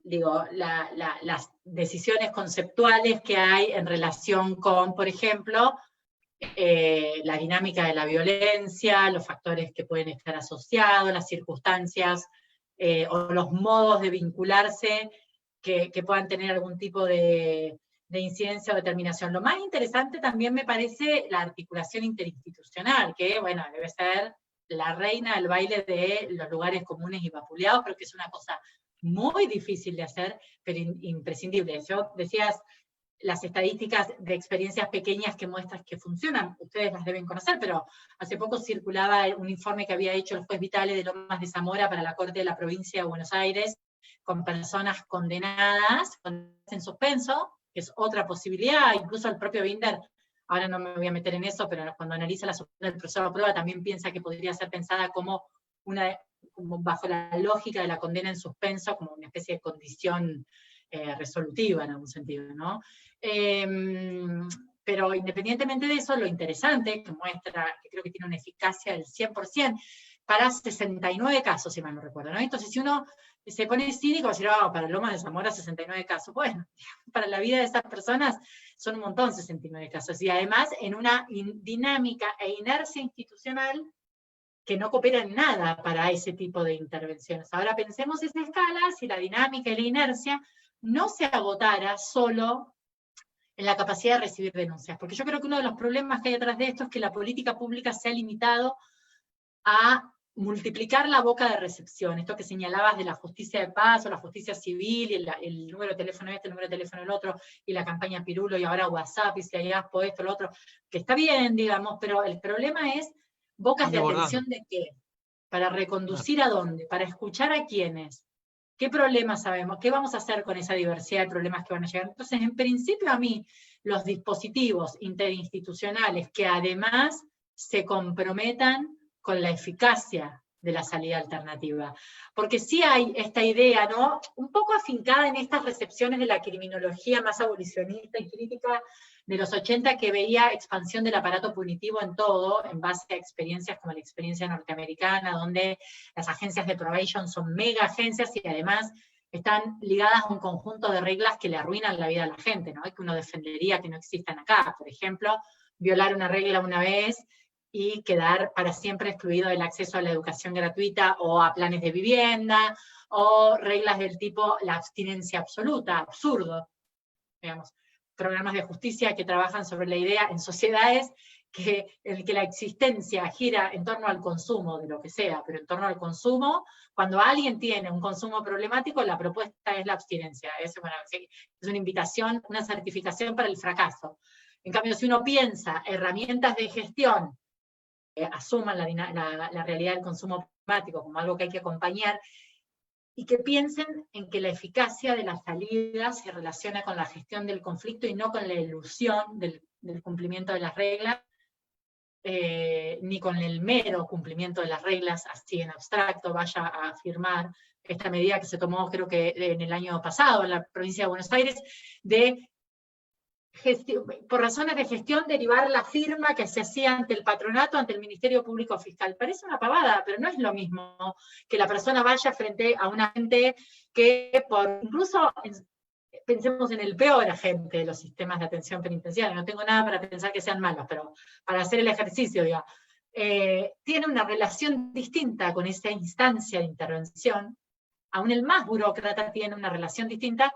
digo, las decisiones conceptuales que hay en relación con, por ejemplo, la dinámica de la violencia, los factores que pueden estar asociados, las circunstancias o los modos de vincularse que puedan tener algún tipo de incidencia o determinación. Lo más interesante también me parece la articulación interinstitucional, que, bueno, debe ser la reina del baile de los lugares comunes y vapuleados, pero que es una cosa muy difícil de hacer, pero imprescindible. Yo decías las estadísticas de experiencias pequeñas que muestran que funcionan, ustedes las deben conocer, pero hace poco circulaba un informe que había hecho el juez Vitale de Lomas de Zamora para la Corte de la Provincia de Buenos Aires, con personas condenadas en suspenso, que es otra posibilidad, incluso el propio Binder, ahora no me voy a meter en eso, pero cuando analiza la suspensión del proceso de prueba también piensa que podría ser pensada como bajo la lógica de la condena en suspenso, como una especie de condición resolutiva en algún sentido, ¿no? Pero independientemente de eso, lo interesante, que muestra, que creo que tiene una eficacia del 100%, para 69 casos, si mal no recuerdo, ¿no? Entonces, si uno se pone cínico, va a decir, para Lomas de Zamora 69 casos, bueno, para la vida de esas personas son un montón 69 casos, y además en una dinámica e inercia institucional que no coopera en nada para ese tipo de intervenciones. Ahora pensemos esa escala, si la dinámica y la inercia no se agotara solo en la capacidad de recibir denuncias, porque yo creo que uno de los problemas que hay detrás de esto es que la política pública se ha limitado a multiplicar la boca de recepción, esto que señalabas de la justicia de paz o la justicia civil, y el número de teléfono este, el número de teléfono el otro, y la campaña Pirulo, y ahora WhatsApp, y si hay ASPO, esto, lo otro, que está bien, digamos, pero el problema es bocas de atención de qué, para reconducir a dónde, para escuchar a quiénes, qué problemas sabemos, qué vamos a hacer con esa diversidad de problemas que van a llegar. Entonces, en principio a mí, los dispositivos interinstitucionales que además se comprometan con la eficacia de la salida alternativa. Porque sí hay esta idea, ¿no?, un poco afincada en estas recepciones de la criminología más abolicionista y crítica de los 80, que veía expansión del aparato punitivo en todo, en base a experiencias como la experiencia norteamericana, donde las agencias de probation son mega agencias y además están ligadas a un conjunto de reglas que le arruinan la vida a la gente, ¿no? Y que uno defendería que no existan acá. Por ejemplo, violar una regla una vez y quedar para siempre excluido del acceso a la educación gratuita o a planes de vivienda, o reglas del tipo la abstinencia absoluta, absurdo, digamos. Programas de justicia que trabajan sobre la idea en sociedades en que la existencia gira en torno al consumo de lo que sea, pero en torno al consumo, cuando alguien tiene un consumo problemático, la propuesta es la abstinencia. Es una invitación, una certificación para el fracaso. En cambio, si uno piensa herramientas de gestión asuman la realidad del consumo problemático como algo que hay que acompañar, y que piensen en que la eficacia de la salida se relaciona con la gestión del conflicto y no con la ilusión del cumplimiento de las reglas, ni con el mero cumplimiento de las reglas así en abstracto vaya a afirmar esta medida que se tomó creo que en el año pasado en la provincia de Buenos Aires, de por razones de gestión derivar la firma que se hacía ante el patronato, ante el Ministerio Público Fiscal. Parece una pavada, pero no es lo mismo que la persona vaya frente a un agente que incluso pensemos en el peor agente de los sistemas de atención penitenciaria, no tengo nada para pensar que sean malos, pero para hacer el ejercicio, digamos, tiene una relación distinta con esa instancia de intervención, aún el más burócrata tiene una relación distinta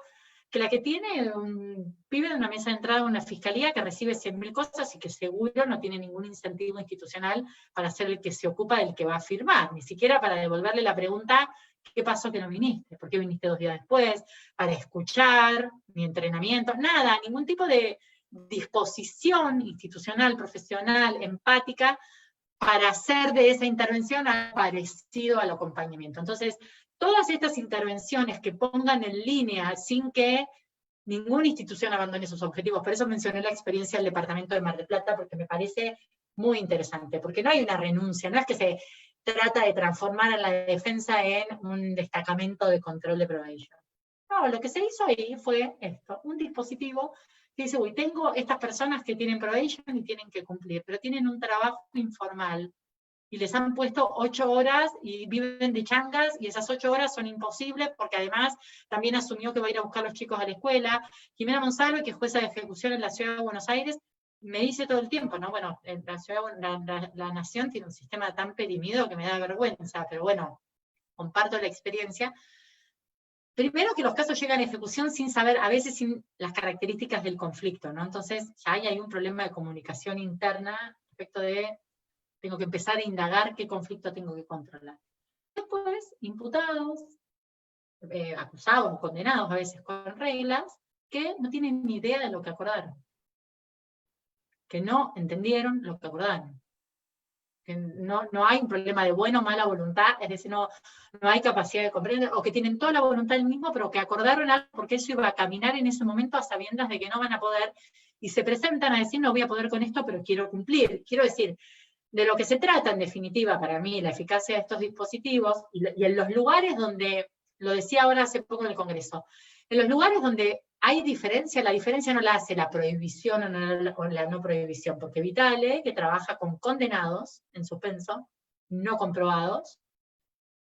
que la que tiene un pibe de una mesa de entrada en una fiscalía que recibe 100.000 cosas y que seguro no tiene ningún incentivo institucional para ser el que se ocupa del que va a firmar, ni siquiera para devolverle la pregunta, ¿qué pasó que no viniste? ¿Por qué viniste 2 días después? Para escuchar, ni entrenamiento, nada, ningún tipo de disposición institucional, profesional, empática, para hacer de esa intervención algo parecido al acompañamiento. Entonces, todas estas intervenciones que pongan en línea sin que ninguna institución abandone sus objetivos, por eso mencioné la experiencia del Departamento de Mar del Plata, porque me parece muy interesante, porque no hay una renuncia, no es que se trata de transformar a la defensa en un destacamento de control de probation. No, lo que se hizo ahí fue esto, un dispositivo que dice, uy, tengo estas personas que tienen probation y tienen que cumplir, pero tienen un trabajo informal, y les han puesto 8 horas y viven de changas, y esas 8 horas son imposibles, porque además también asumió que va a ir a buscar a los chicos a la escuela. Jimena Monsalve, que es jueza de ejecución en la Ciudad de Buenos Aires, me dice todo el tiempo, ¿no? Bueno, en la, ciudad, la Nación tiene un sistema tan perimido que me da vergüenza, pero bueno, comparto la experiencia. Primero que los casos llegan a ejecución sin saber, a veces sin las características del conflicto, ¿no? Entonces ya hay un problema de comunicación interna respecto de tengo que empezar a indagar qué conflicto tengo que controlar. Después, imputados, acusados, condenados a veces con reglas, que no tienen ni idea de lo que acordaron. Que no entendieron lo que acordaron. Que no hay un problema de buena o mala voluntad, es decir, no hay capacidad de comprender, o que tienen toda la voluntad del mismo, pero que acordaron algo porque eso iba a caminar en ese momento a sabiendas de que no van a poder, y se presentan a decir, no voy a poder con esto, pero quiero cumplir. Quiero decir, de lo que se trata, en definitiva, para mí, la eficacia de estos dispositivos, y en los lugares donde, lo decía ahora hace poco en el Congreso, en los lugares donde hay diferencia, la diferencia no la hace la prohibición o la no prohibición, porque Vitale, que trabaja con condenados en suspenso, no comprobados,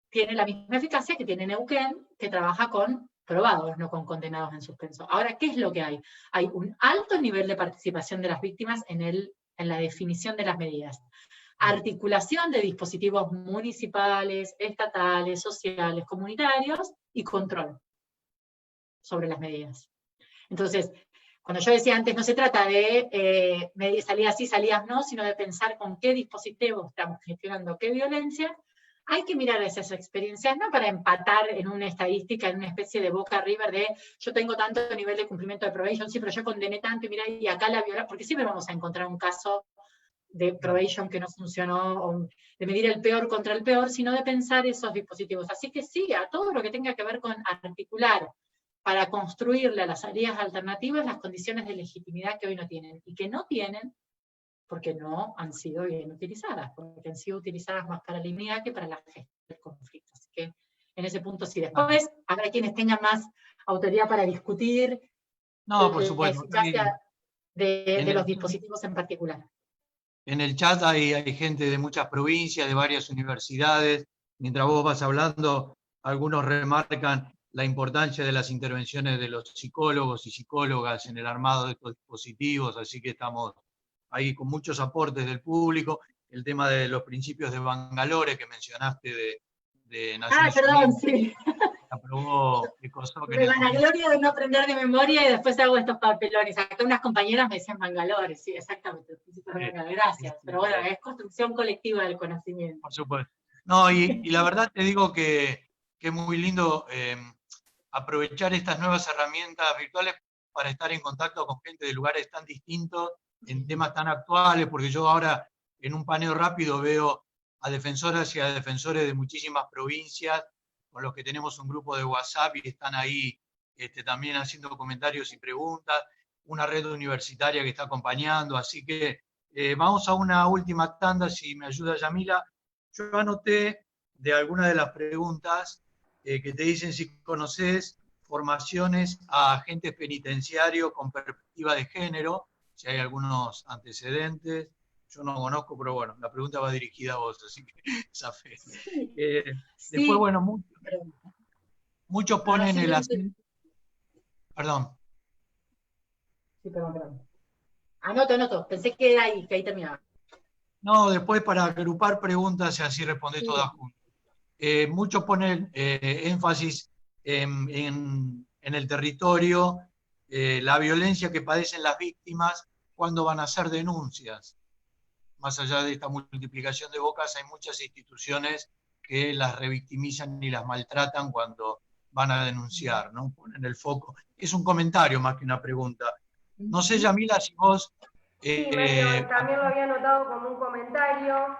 tiene la misma eficacia que tiene Neuquén, que trabaja con probados, no con condenados en suspenso. Ahora, ¿qué es lo que hay? Hay un alto nivel de participación de las víctimas en la definición de las medidas. Articulación de dispositivos municipales, estatales, sociales, comunitarios, y control sobre las medidas. Entonces, cuando yo decía antes, no se trata de salidas sí, salidas no, sino de pensar con qué dispositivos estamos gestionando qué violencia. Hay que mirar esas experiencias, no para empatar en una estadística, en una especie de Boca River de yo tengo tanto nivel de cumplimiento de probation, sí, pero yo condené tanto, y mirá, y acá la viola, porque siempre vamos a encontrar un caso de probation que no funcionó, o de medir el peor contra el peor, sino de pensar esos dispositivos. Así que sí, a todo lo que tenga que ver con articular para construirle a las salidas alternativas las condiciones de legitimidad que hoy no tienen, y que no tienen porque no han sido bien utilizadas, porque han sido utilizadas más para la impunidad que para la gestión del conflicto. Así que en ese punto sí. Después habrá quienes tengan más autoridad para discutir por supuesto, la eficacia de los dispositivos en particular. En el chat hay gente de muchas provincias, de varias universidades. Mientras vos vas hablando, algunos remarcan la importancia de las intervenciones de los psicólogos y psicólogas en el armado de estos dispositivos, así que estamos ahí con muchos aportes del público. El tema de los principios de Bangalore que mencionaste de Naciones Unidas. Sí. Aprobó Me vanagloria de no aprender de memoria y después hago estos papelones. Acá unas compañeras me decían Bangalore, sí, exactamente. Gracias. Pero bueno, es construcción colectiva del conocimiento. Por supuesto. No, y la verdad te digo que es muy lindo aprovechar estas nuevas herramientas virtuales para estar en contacto con gente de lugares tan distintos, en temas tan actuales, porque yo ahora en un paneo rápido veo a defensoras y a defensores de muchísimas provincias con los que tenemos un grupo de WhatsApp y están ahí también haciendo comentarios y preguntas, una red universitaria que está acompañando, así que vamos a una última tanda, si me ayuda Yamila. Yo anoté de algunas de las preguntas que te dicen si conoces formaciones a agentes penitenciarios con perspectiva de género, si hay algunos antecedentes. Yo no conozco, pero bueno, la pregunta va dirigida a vos, así que zafé. Sí. Después, bueno, muchos ponen el acento. Perdón. Sí, perdón. Anoto. Pensé que ahí terminaba. No, después para agrupar preguntas y así responder todas juntas. Muchos ponen énfasis en el territorio, la violencia que padecen las víctimas cuando van a hacer denuncias. Más allá de esta multiplicación de bocas, hay muchas instituciones que las revictimizan y las maltratan cuando van a denunciar, ¿no? Ponen el foco. Es un comentario más que una pregunta. No sé, Yamila, si vos... Sí, Medio, también lo había notado como un comentario.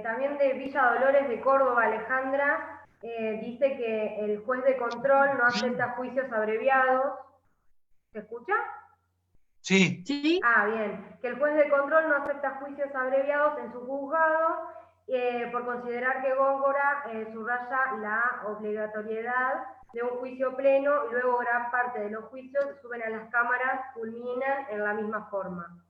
También de Villa Dolores de Córdoba, Alejandra, dice que el juez de control no acepta juicios abreviados. ¿Se escucha? Sí. Sí. Ah, bien. Que el juez de control no acepta juicios abreviados en su juzgado por considerar que Góngora subraya la obligatoriedad de un juicio pleno y luego gran parte de los juicios suben a las cámaras, culminan en la misma forma.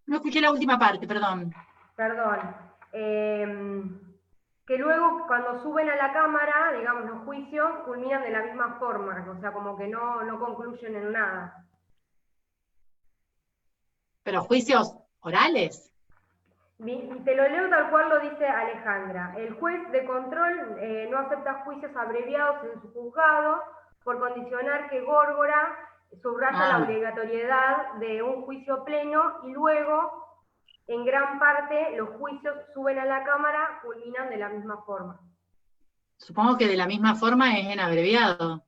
No escuché la última parte, perdón. Perdón. Que luego cuando suben a la cámara, digamos, los juicios culminan de la misma forma, o sea, como que no concluyen en nada. ¿Pero juicios orales? Te lo leo tal cual lo dice Alejandra. El juez de control no acepta juicios abreviados en su juzgado por condicionar que Góngora subraya la obligatoriedad de un juicio pleno y luego, en gran parte, los juicios suben a la Cámara, culminan de la misma forma. Supongo que de la misma forma es en abreviado.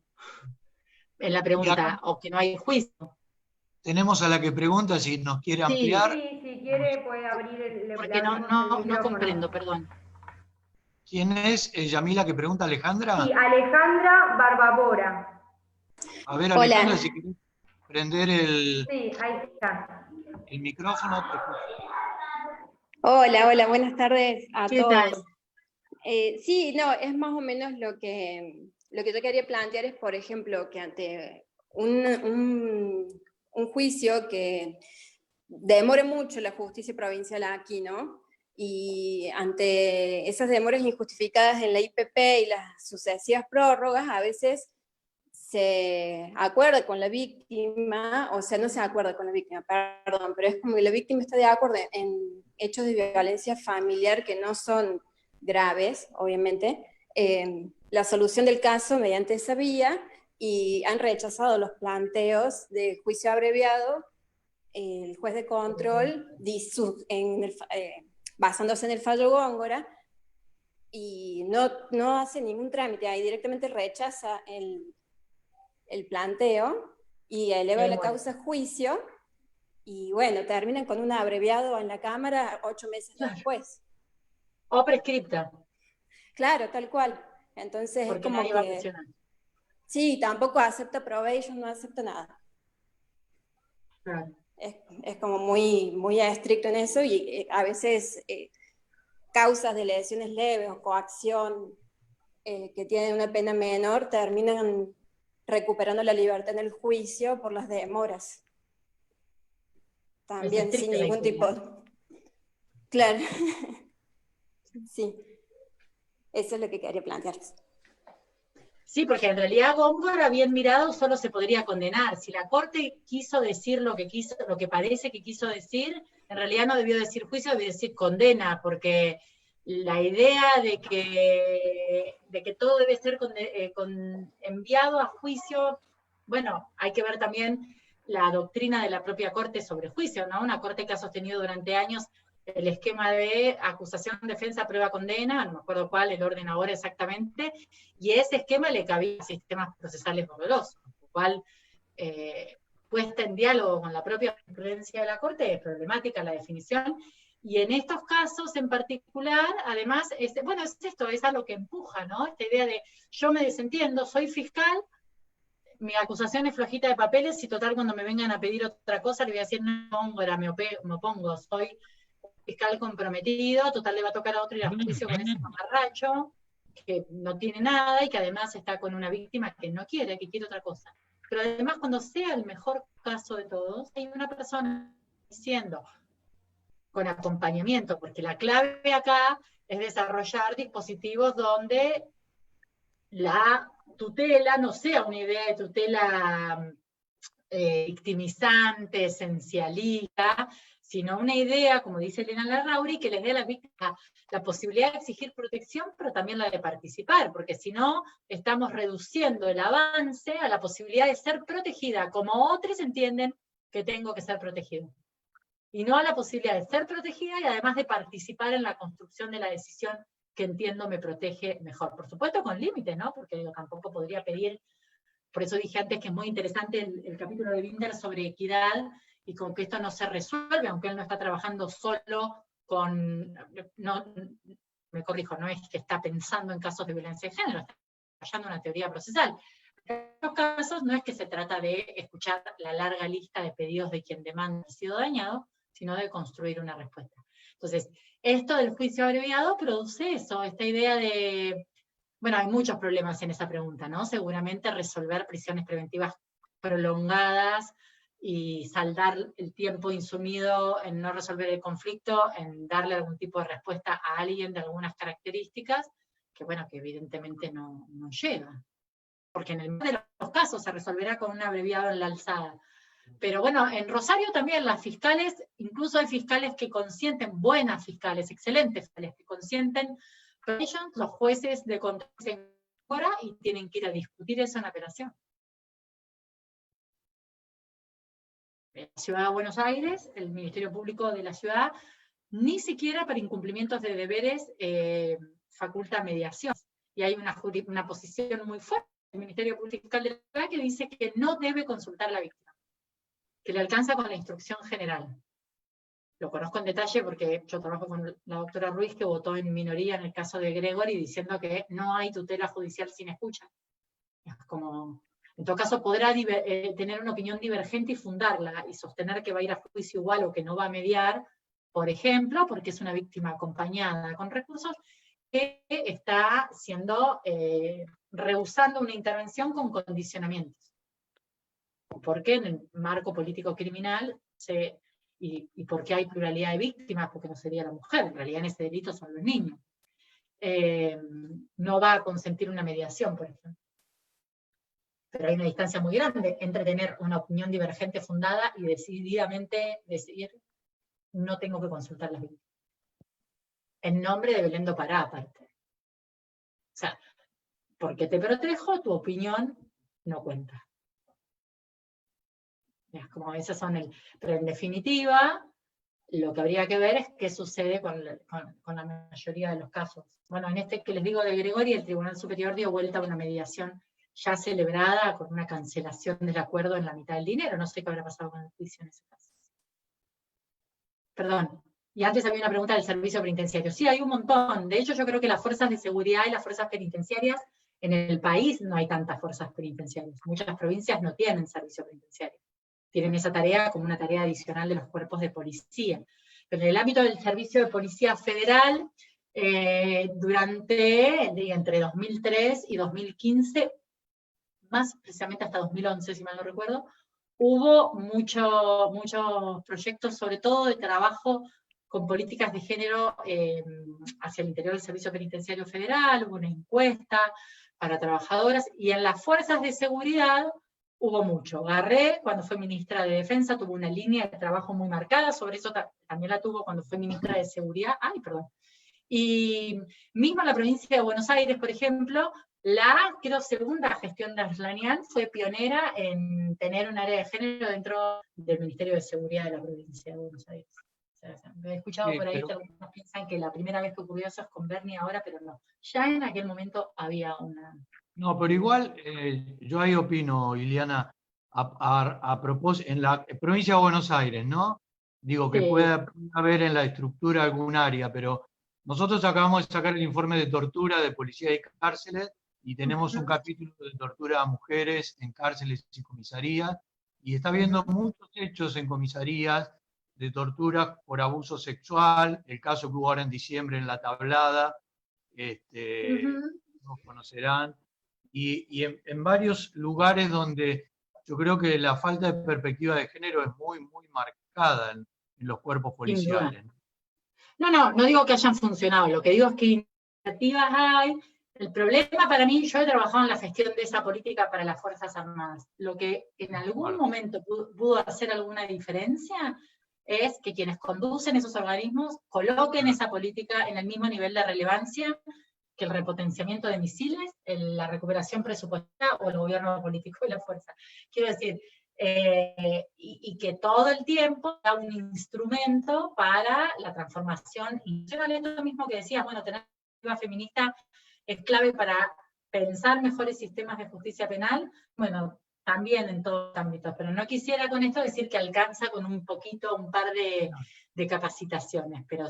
En la pregunta, o que no hay juicio. Tenemos a la que pregunta si nos quiere ampliar. Sí, si quiere puede abrir el porque no comprendo, perdón. ¿Quién es Yamila que pregunta, Alejandra? Sí, Alejandra Barbabora. A ver, Alejandra, si querés prender sí, ahí está. El micrófono. Hola, buenas tardes a ¿Qué todos. tal? Sí, no, es más o menos lo que yo quería plantear es, por ejemplo, que ante un juicio que demore mucho la justicia provincial aquí, ¿no? Y ante esas demoras injustificadas en la IPP y las sucesivas prórrogas, a veces se acuerda con la víctima, o sea, no se acuerda con la víctima, perdón, pero es como que la víctima está de acuerdo en hechos de violencia familiar que no son graves, obviamente, la solución del caso mediante esa vía, y han rechazado los planteos de juicio abreviado. El juez de control, basándose en el fallo Góngora, y no hace ningún trámite ahí, directamente rechaza el planteo y eleva la causa a juicio, y bueno, terminan con un abreviado en la Cámara 8 meses después. O prescripta. Claro, tal cual. Entonces porque es como nadie va a presionar. Sí, tampoco acepta probation, no acepta nada. Claro. Es como muy estricto en eso, y a veces causas de lesiones leves o coacción que tienen una pena menor terminan recuperando la libertad en el juicio por las demoras. También sin ningún tipo. Claro. Sí. Eso es lo que quería plantearles. Sí, porque en realidad Góngora, bien mirado, solo se podría condenar. Si la Corte quiso decir lo que parece que quiso decir, en realidad no debió decir juicio, debió decir condena, porque la idea de que todo debe ser enviado a juicio, bueno, hay que ver también la doctrina de la propia Corte sobre juicio, ¿no? Una Corte que ha sostenido durante años el esquema de acusación, defensa, prueba, condena, no me acuerdo cuál, el orden ahora exactamente, y ese esquema le cabía a sistemas procesales dolorosos, lo cual, puesta en diálogo con la propia jurisprudencia de la Corte, es problemática la definición, Y en estos casos en particular, además, bueno, es esto, es a lo que empuja, ¿no? Esta idea de yo me desentiendo, soy fiscal, mi acusación es flojita de papeles, y total cuando me vengan a pedir otra cosa le voy a decir, no, me opongo, soy fiscal comprometido, total le va a tocar a otro ir a juicio con ese mamarracho, que no tiene nada y que además está con una víctima que no quiere, que quiere otra cosa. Pero además, cuando sea el mejor caso de todos, hay una persona diciendo, con acompañamiento, porque la clave acá es desarrollar dispositivos donde la tutela no sea una idea de tutela victimizante, esencialista, sino una idea, como dice Elena Larrauri, que les dé a la víctima la posibilidad de exigir protección, pero también la de participar, porque si no, estamos reduciendo el avance a la posibilidad de ser protegida, como otros entienden que tengo que ser protegida. Y no a la posibilidad de ser protegida y además de participar en la construcción de la decisión que entiendo me protege mejor. Por supuesto con límites, ¿no? Porque yo tampoco podría pedir, por eso dije antes que es muy interesante el capítulo de Binder sobre equidad, y con que esto no se resuelve, aunque él no está trabajando solo con, no, me corrijo, no es que está pensando en casos de violencia de género, está desarrollando una teoría procesal. En estos casos no es que se trata de escuchar la larga lista de pedidos de quien demanda ha sido dañado, sino de construir una respuesta. Entonces, esto del juicio abreviado produce eso, esta idea de, bueno, hay muchos problemas en esa pregunta, ¿no? Seguramente resolver prisiones preventivas prolongadas y saldar el tiempo insumido en no resolver el conflicto, en darle algún tipo de respuesta a alguien de algunas características, que bueno, que evidentemente no llega. Porque en el mejor de los casos se resolverá con un abreviado en la alzada. Pero bueno, en Rosario también las fiscales, incluso hay fiscales que consienten, buenas fiscales, excelentes fiscales, que consienten, pero ellos, los jueces de control se incorporan y tienen que ir a discutir eso en apelación. En la Ciudad de Buenos Aires, el Ministerio Público de la ciudad, ni siquiera para incumplimientos de deberes faculta mediación. Y hay una posición muy fuerte del Ministerio Público Fiscal de la ciudad que dice que no debe consultar a la víctima, que le alcanza con la instrucción general. Lo conozco en detalle porque yo trabajo con la doctora Ruiz, que votó en minoría en el caso de Gregory, diciendo que no hay tutela judicial sin escucha. Es como, en todo caso podrá tener una opinión divergente y fundarla, y sostener que va a ir a juicio igual o que no va a mediar, por ejemplo, porque es una víctima acompañada con recursos, que está rehusando una intervención con condicionamientos. Porque en el marco político criminal, y porque hay pluralidad de víctimas, porque no sería la mujer, en realidad en ese delito son los niños, no va a consentir una mediación, por ejemplo. Pero hay una distancia muy grande entre tener una opinión divergente fundada y decididamente decidir, no tengo que consultar las víctimas. En nombre de Belén do Pará, aparte. O sea, porque te protejo, tu opinión no cuenta. Es como esas son pero en definitiva, lo que habría que ver es qué sucede con la mayoría de los casos. Bueno, en este que les digo de Gregory, el Tribunal Superior dio vuelta a una mediación ya celebrada con una cancelación del acuerdo en la mitad del dinero. No sé qué habrá pasado con el juicio en ese caso. Perdón. Y antes había una pregunta del servicio penitenciario. Sí, hay un montón. De hecho, yo creo que las fuerzas de seguridad y las fuerzas penitenciarias, en el país no hay tantas fuerzas penitenciarias. Muchas provincias no tienen servicio penitenciario. Tienen esa tarea como una tarea adicional de los cuerpos de policía. Pero en el ámbito del Servicio de Policía Federal, entre 2003 y 2015, más precisamente hasta 2011, si mal no recuerdo, hubo muchos proyectos, sobre todo de trabajo con políticas de género hacia el interior del Servicio Penitenciario Federal, hubo una encuesta para trabajadoras, y en las fuerzas de seguridad hubo mucho. Garré, cuando fue ministra de Defensa, tuvo una línea de trabajo muy marcada, sobre eso también la tuvo cuando fue ministra de Seguridad, y mismo en la provincia de Buenos Aires, por ejemplo, creo, segunda gestión de Arslanian fue pionera en tener un área de género dentro del Ministerio de Seguridad de la provincia de Buenos Aires. O sea, he escuchado por ahí que algunos piensan que la primera vez que ocurrió eso es con Bernie ahora, pero no. Ya en aquel momento había una... No, pero igual yo ahí opino, Iliana, a propósito, en la provincia de Buenos Aires, ¿no? Digo, que pueda haber en la estructura algún área, pero nosotros acabamos de sacar el informe de tortura de policía y cárceles, y tenemos un capítulo de tortura a mujeres en cárceles y comisarías, y está habiendo muchos hechos en comisarías de tortura por abuso sexual, el caso que hubo ahora en diciembre en La Tablada, nos conocerán, y en varios lugares donde yo creo que la falta de perspectiva de género es muy, muy marcada en los cuerpos policiales. No digo que hayan funcionado, lo que digo es que iniciativas hay. El problema para mí, yo he trabajado en la gestión de esa política para las Fuerzas Armadas. Lo que en algún momento pudo hacer alguna diferencia es que quienes conducen esos organismos coloquen esa política en el mismo nivel de relevancia que el repotenciamiento de misiles, la recuperación presupuestaria o el gobierno político de la fuerza. Quiero decir, y que todo el tiempo sea un instrumento para la transformación institucional. Esto mismo que decías, bueno, tener una perspectiva feminista es clave para pensar mejores sistemas de justicia penal, bueno, también en todos los ámbitos, pero no quisiera con esto decir que alcanza con un par de capacitaciones, pero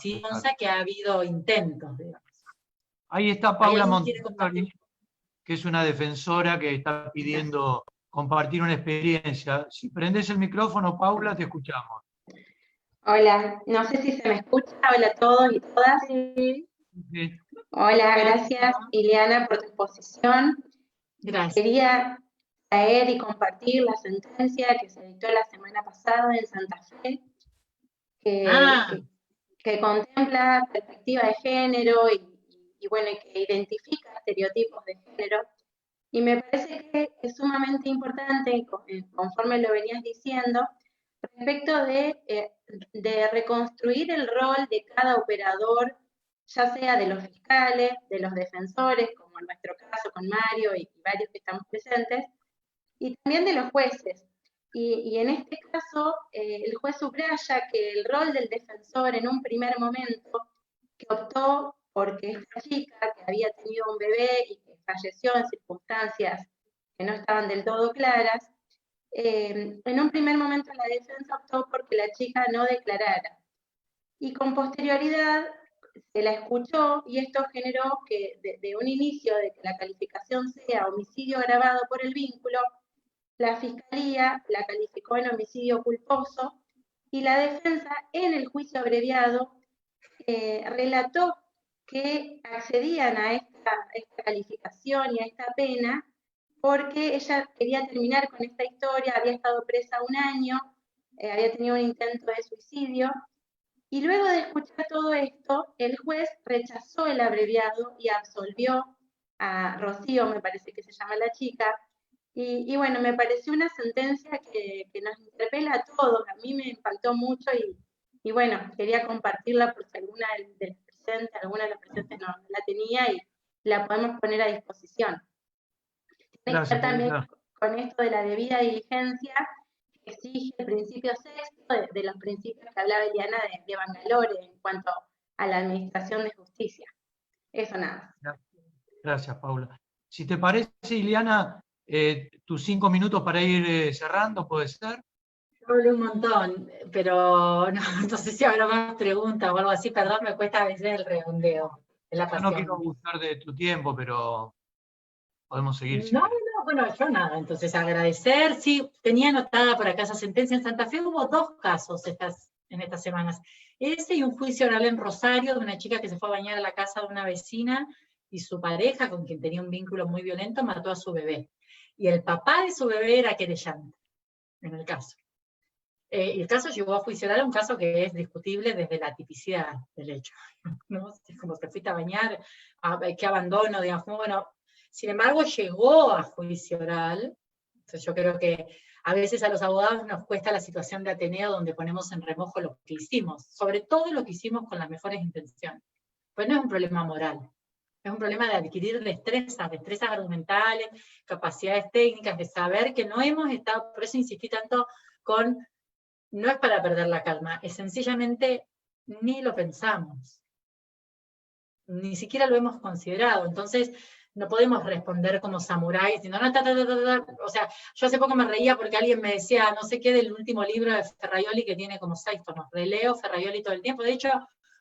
sí piensa que ha habido intentos, digamos. Ahí está Paula Montessori, que es una defensora que está pidiendo compartir una experiencia. Si prendes el micrófono, Paula, te escuchamos. Hola, no sé si se me escucha. Hola a todos y todas. Sí. Hola, gracias Ileana por tu exposición. Gracias. Quería traer y compartir la sentencia que se dictó la semana pasada en Santa Fe, que contempla perspectiva de género y bueno, que identifica estereotipos de género. Y me parece que es sumamente importante, conforme lo venías diciendo, respecto de reconstruir el rol de cada operador, ya sea de los fiscales, de los defensores, como en nuestro caso con Mario y varios que estamos presentes, y también de los jueces. Y en este caso, el juez subraya que el rol del defensor en un primer momento, que optó porque esta chica que había tenido un bebé y que falleció en circunstancias que no estaban del todo claras, en un primer momento la defensa optó porque la chica no declarara. Y con posterioridad se la escuchó y esto generó que de un inicio de que la calificación sea homicidio agravado por el vínculo, la Fiscalía la calificó en homicidio culposo y la defensa en el juicio abreviado relató que accedían a esta calificación y a esta pena porque ella quería terminar con esta historia, había estado presa 1 año, había tenido un intento de suicidio, y luego de escuchar todo esto, el juez rechazó el abreviado y absolvió a Rocío, me parece que se llama la chica, y bueno, me pareció una sentencia que nos interpela a todos, a mí me impactó mucho y bueno, quería compartirla por si alguna de los presentes no la tenía y la podemos poner a disposición. Tiene que ver también con esto de la debida diligencia que exige el principio sexto de los principios que hablaba Eliana de Bangalore en cuanto a la administración de justicia. Eso nada. Gracias, Paula. Si te parece, Ileana, tus 5 minutos para ir cerrando, ¿puede ser? Hablé un montón, pero no sé si habrá más preguntas o algo así, perdón, me cuesta a veces el redondeo. Yo no quiero abusar de tu tiempo, pero podemos seguir. Bueno, yo nada, entonces agradecer, sí, tenía anotada por acá esa sentencia en Santa Fe, hubo 2 casos en estas semanas, ese y un juicio oral en Rosario de una chica que se fue a bañar a la casa de una vecina y su pareja, con quien tenía un vínculo muy violento, mató a su bebé, y el papá de su bebé era querellante, en el caso. Y el caso llegó a juicio oral, un caso que es discutible desde la tipicidad del hecho, ¿no? Es como te fuiste a bañar, qué abandono, digamos, bueno. Sin embargo, llegó a juicio oral. Entonces yo creo que a veces a los abogados nos cuesta la situación de Ateneo donde ponemos en remojo lo que hicimos, sobre todo lo que hicimos con las mejores intenciones. Pues no es un problema moral, es un problema de adquirir destrezas argumentales, capacidades técnicas, de saber que no hemos estado, por eso insistí tanto con, no es para perder la calma, es sencillamente ni lo pensamos, ni siquiera lo hemos considerado. Entonces, no podemos responder como samuráis, sino, no, o sea, yo hace poco me reía porque alguien me decía, no sé qué, del último libro de Ferraioli que tiene como 6 tomos, releo Ferraioli todo el tiempo, de hecho,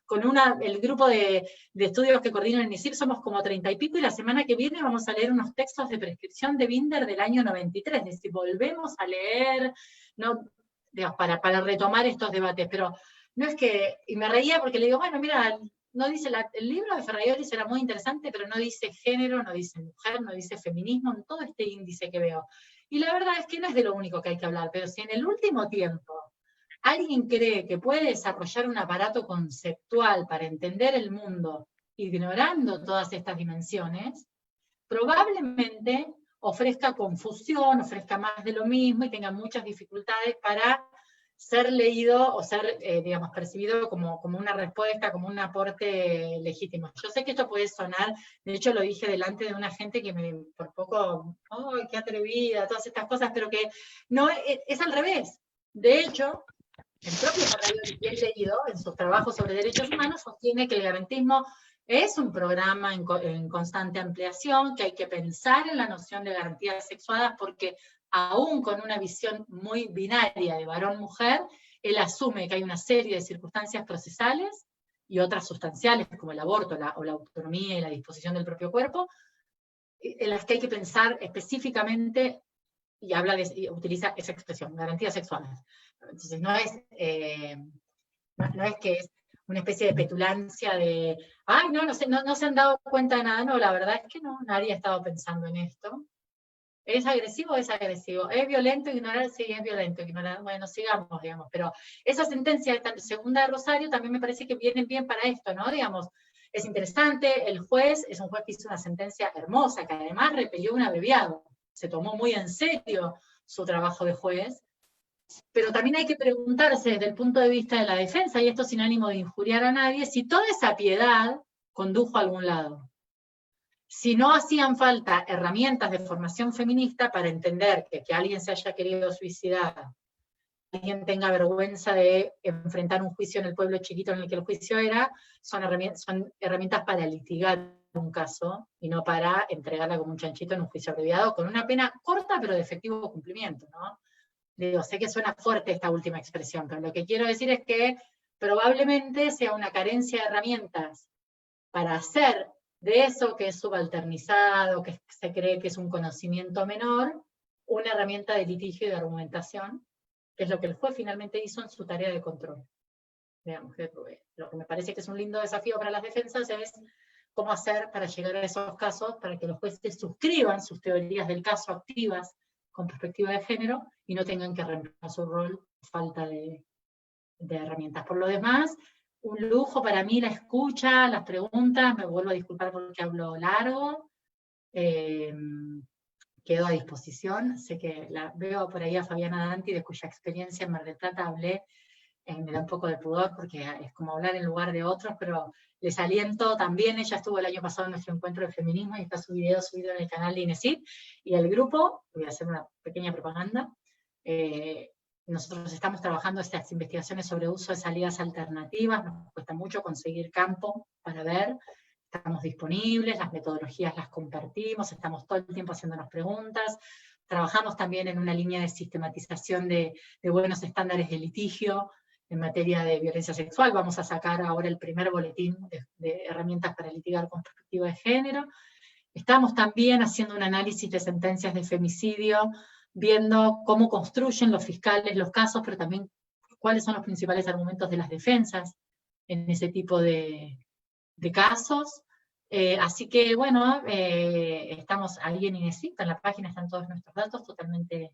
con el grupo de estudios que coordinan en ISIP somos como 30 y pico, y la semana que viene vamos a leer unos textos de prescripción de Binder del año 93, es decir, volvemos a leer, ¿no? Digamos, para retomar estos debates, pero no es que, y me reía porque le digo, bueno, mira, no dice el libro de Ferraioli será muy interesante, pero no dice género, no dice mujer, no dice feminismo, en todo este índice que veo. Y la verdad es que no es de lo único que hay que hablar, pero si en el último tiempo alguien cree que puede desarrollar un aparato conceptual para entender el mundo, ignorando todas estas dimensiones, probablemente ofrezca confusión, ofrezca más de lo mismo y tenga muchas dificultades para ser leído o ser, digamos, percibido como una respuesta, como un aporte legítimo. Yo sé que esto puede sonar, de hecho lo dije delante de una gente que me, por poco, ¡ay, qué atrevida!, todas estas cosas, pero que no, es al revés. De hecho, el propio Ferraioli, bien leído, en sus trabajos sobre derechos humanos, sostiene que el garantismo es un programa en constante ampliación, que hay que pensar en la noción de garantías sexuadas, porque aún con una visión muy binaria de varón-mujer, él asume que hay una serie de circunstancias procesales y otras sustanciales, como el aborto o la autonomía y la disposición del propio cuerpo, en las que hay que pensar específicamente, y utiliza esa expresión, garantías sexuales. Entonces no es que es una especie de petulancia de, ay, no se han dado cuenta de nada, no, la verdad es que no, nadie ha estado pensando en esto. ¿Es agresivo? Es agresivo. ¿Es violento ignorar? Sí, es violento ignorar. Bueno, sigamos, digamos. Pero esa sentencia esta segunda de Rosario también me parece que viene bien para esto, ¿no? Digamos, es interesante, el juez es un juez que hizo una sentencia hermosa, que además repelió un abreviado. Se tomó muy en serio su trabajo de juez, pero también hay que preguntarse desde el punto de vista de la defensa, y esto sin ánimo de injuriar a nadie, si toda esa piedad condujo a algún lado. Si no hacían falta herramientas de formación feminista para entender que alguien se haya querido suicidar, que alguien tenga vergüenza de enfrentar un juicio en el pueblo chiquito en el que el juicio era, son herramientas para litigar un caso, y no para entregarla como un chanchito en un juicio abreviado, con una pena corta pero de efectivo cumplimiento, ¿no? Digo, sé que suena fuerte esta última expresión, pero lo que quiero decir es que probablemente sea una carencia de herramientas para hacer de eso que es subalternizado, que se cree que es un conocimiento menor, una herramienta de litigio y de argumentación, que es lo que el juez finalmente hizo en su tarea de control. Digamos, lo que me parece que es un lindo desafío para las defensas es cómo hacer para llegar a esos casos, para que los jueces suscriban sus teorías del caso activas con perspectiva de género y no tengan que reemplazar su rol por falta de herramientas. Por lo demás, un lujo para mí la escucha, las preguntas, me vuelvo a disculpar porque hablo largo, quedo a disposición, sé que veo por ahí a Fabiana Danti, de cuya experiencia en Mar del Plata hablé, me da un poco de pudor porque es como hablar en lugar de otros, pero les aliento también, ella estuvo el año pasado en nuestro encuentro de feminismo y está su video subido en el canal de INESIP, y el grupo, voy a hacer una pequeña propaganda, nosotros estamos trabajando estas investigaciones sobre uso de salidas alternativas, nos cuesta mucho conseguir campo para ver, estamos disponibles, las metodologías las compartimos, estamos todo el tiempo haciéndonos preguntas, trabajamos también en una línea de sistematización de buenos estándares de litigio en materia de violencia sexual. Vamos a sacar ahora el primer boletín de herramientas para litigar con perspectiva de género. Estamos también haciendo un análisis de sentencias de femicidio, viendo cómo construyen los fiscales los casos, pero también cuáles son los principales argumentos de las defensas en ese tipo de casos. Así que, bueno, estamos ahí en INESIP, en la página están todos nuestros datos totalmente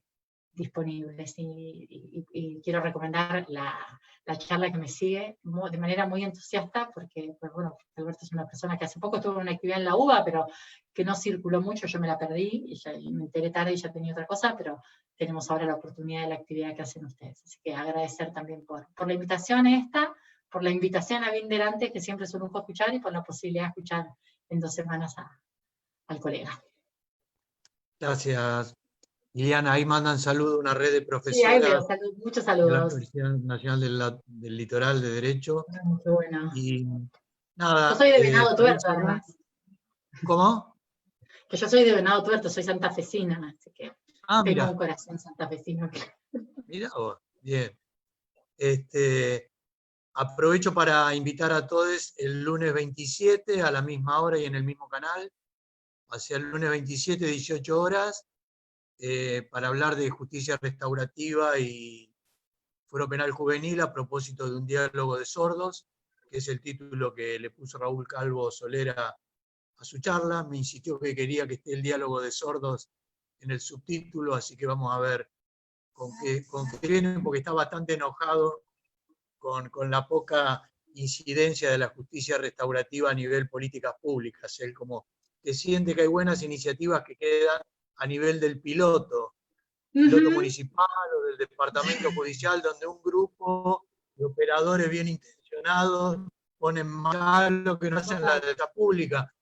disponibles. Y quiero recomendar la charla que me sigue de manera muy entusiasta, porque, pues bueno, Alberto es una persona que hace poco estuvo en una actividad en la UBA, pero que no circuló mucho, yo me la perdí, y me enteré tarde y ya tenía otra cosa, pero tenemos ahora la oportunidad de la actividad que hacen ustedes. Así que agradecer también por la invitación esta, por la invitación a Binder antes, que siempre es un lujo escuchar, y por la posibilidad de escuchar en 2 semanas al colega. Gracias. Liliana, ahí mandan saludos una red de profesoras. Sí, ahí veo, muchos saludos. De la Universidad Nacional del Litoral de Derecho. Qué bueno. Y nada. Yo soy de Venado Tuerto, además. ¿Cómo? Que yo soy de Venado Tuerto, soy santafesina, así que tengo Mira, un corazón santafesino. mira vos, bien. Aprovecho para invitar a todos el lunes 27 a la misma hora y en el mismo canal, hacia el lunes 27, 18 horas, para hablar de justicia restaurativa y fuero penal juvenil a propósito de un diálogo de sordos, que es el título que le puso Raúl Calvo Solera a su charla. Me insistió que quería que esté el diálogo de sordos en el subtítulo, así que vamos a ver con qué viene, porque está bastante enojado con la poca incidencia de la justicia restaurativa a nivel políticas públicas. Él como que siente que hay buenas iniciativas que quedan a nivel del piloto municipal o del departamento judicial, donde un grupo de operadores bien intencionados ponen mal lo que no hacen la letra pública.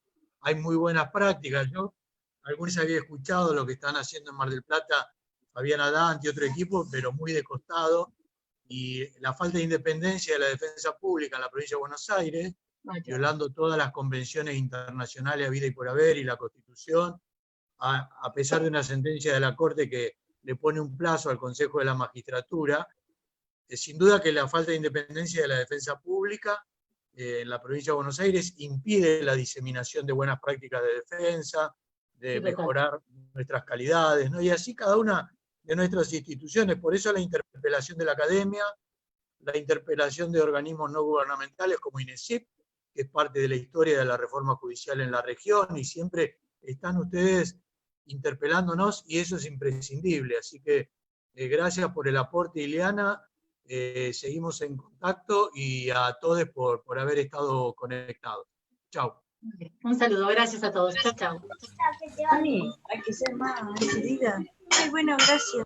Hay muy buenas prácticas. Yo algunos había escuchado lo que están haciendo en Mar del Plata Fabián Adante y otro equipo, pero muy de costado, y la falta de independencia de la defensa pública en la provincia de Buenos Aires, violando todas las convenciones internacionales a vida y por haber y la Constitución, a pesar de una sentencia de la Corte que le pone un plazo al Consejo de la Magistratura. Sin duda que la falta de independencia de la defensa pública en la provincia de Buenos Aires impide la diseminación de buenas prácticas de defensa, de mejorar nuestras calidades, ¿no? Y así cada una de nuestras instituciones. Por eso la interpelación de la academia, la interpelación de organismos no gubernamentales como INESIP, que es parte de la historia de la reforma judicial en la región, y siempre están ustedes interpelándonos, y eso es imprescindible. Así que gracias por el aporte, Ileana. Seguimos en contacto, y a todos por haber estado conectados. Chao. Un saludo, gracias a todos. Chao, chao. Hay que ser más decidida. Ay, bueno, gracias.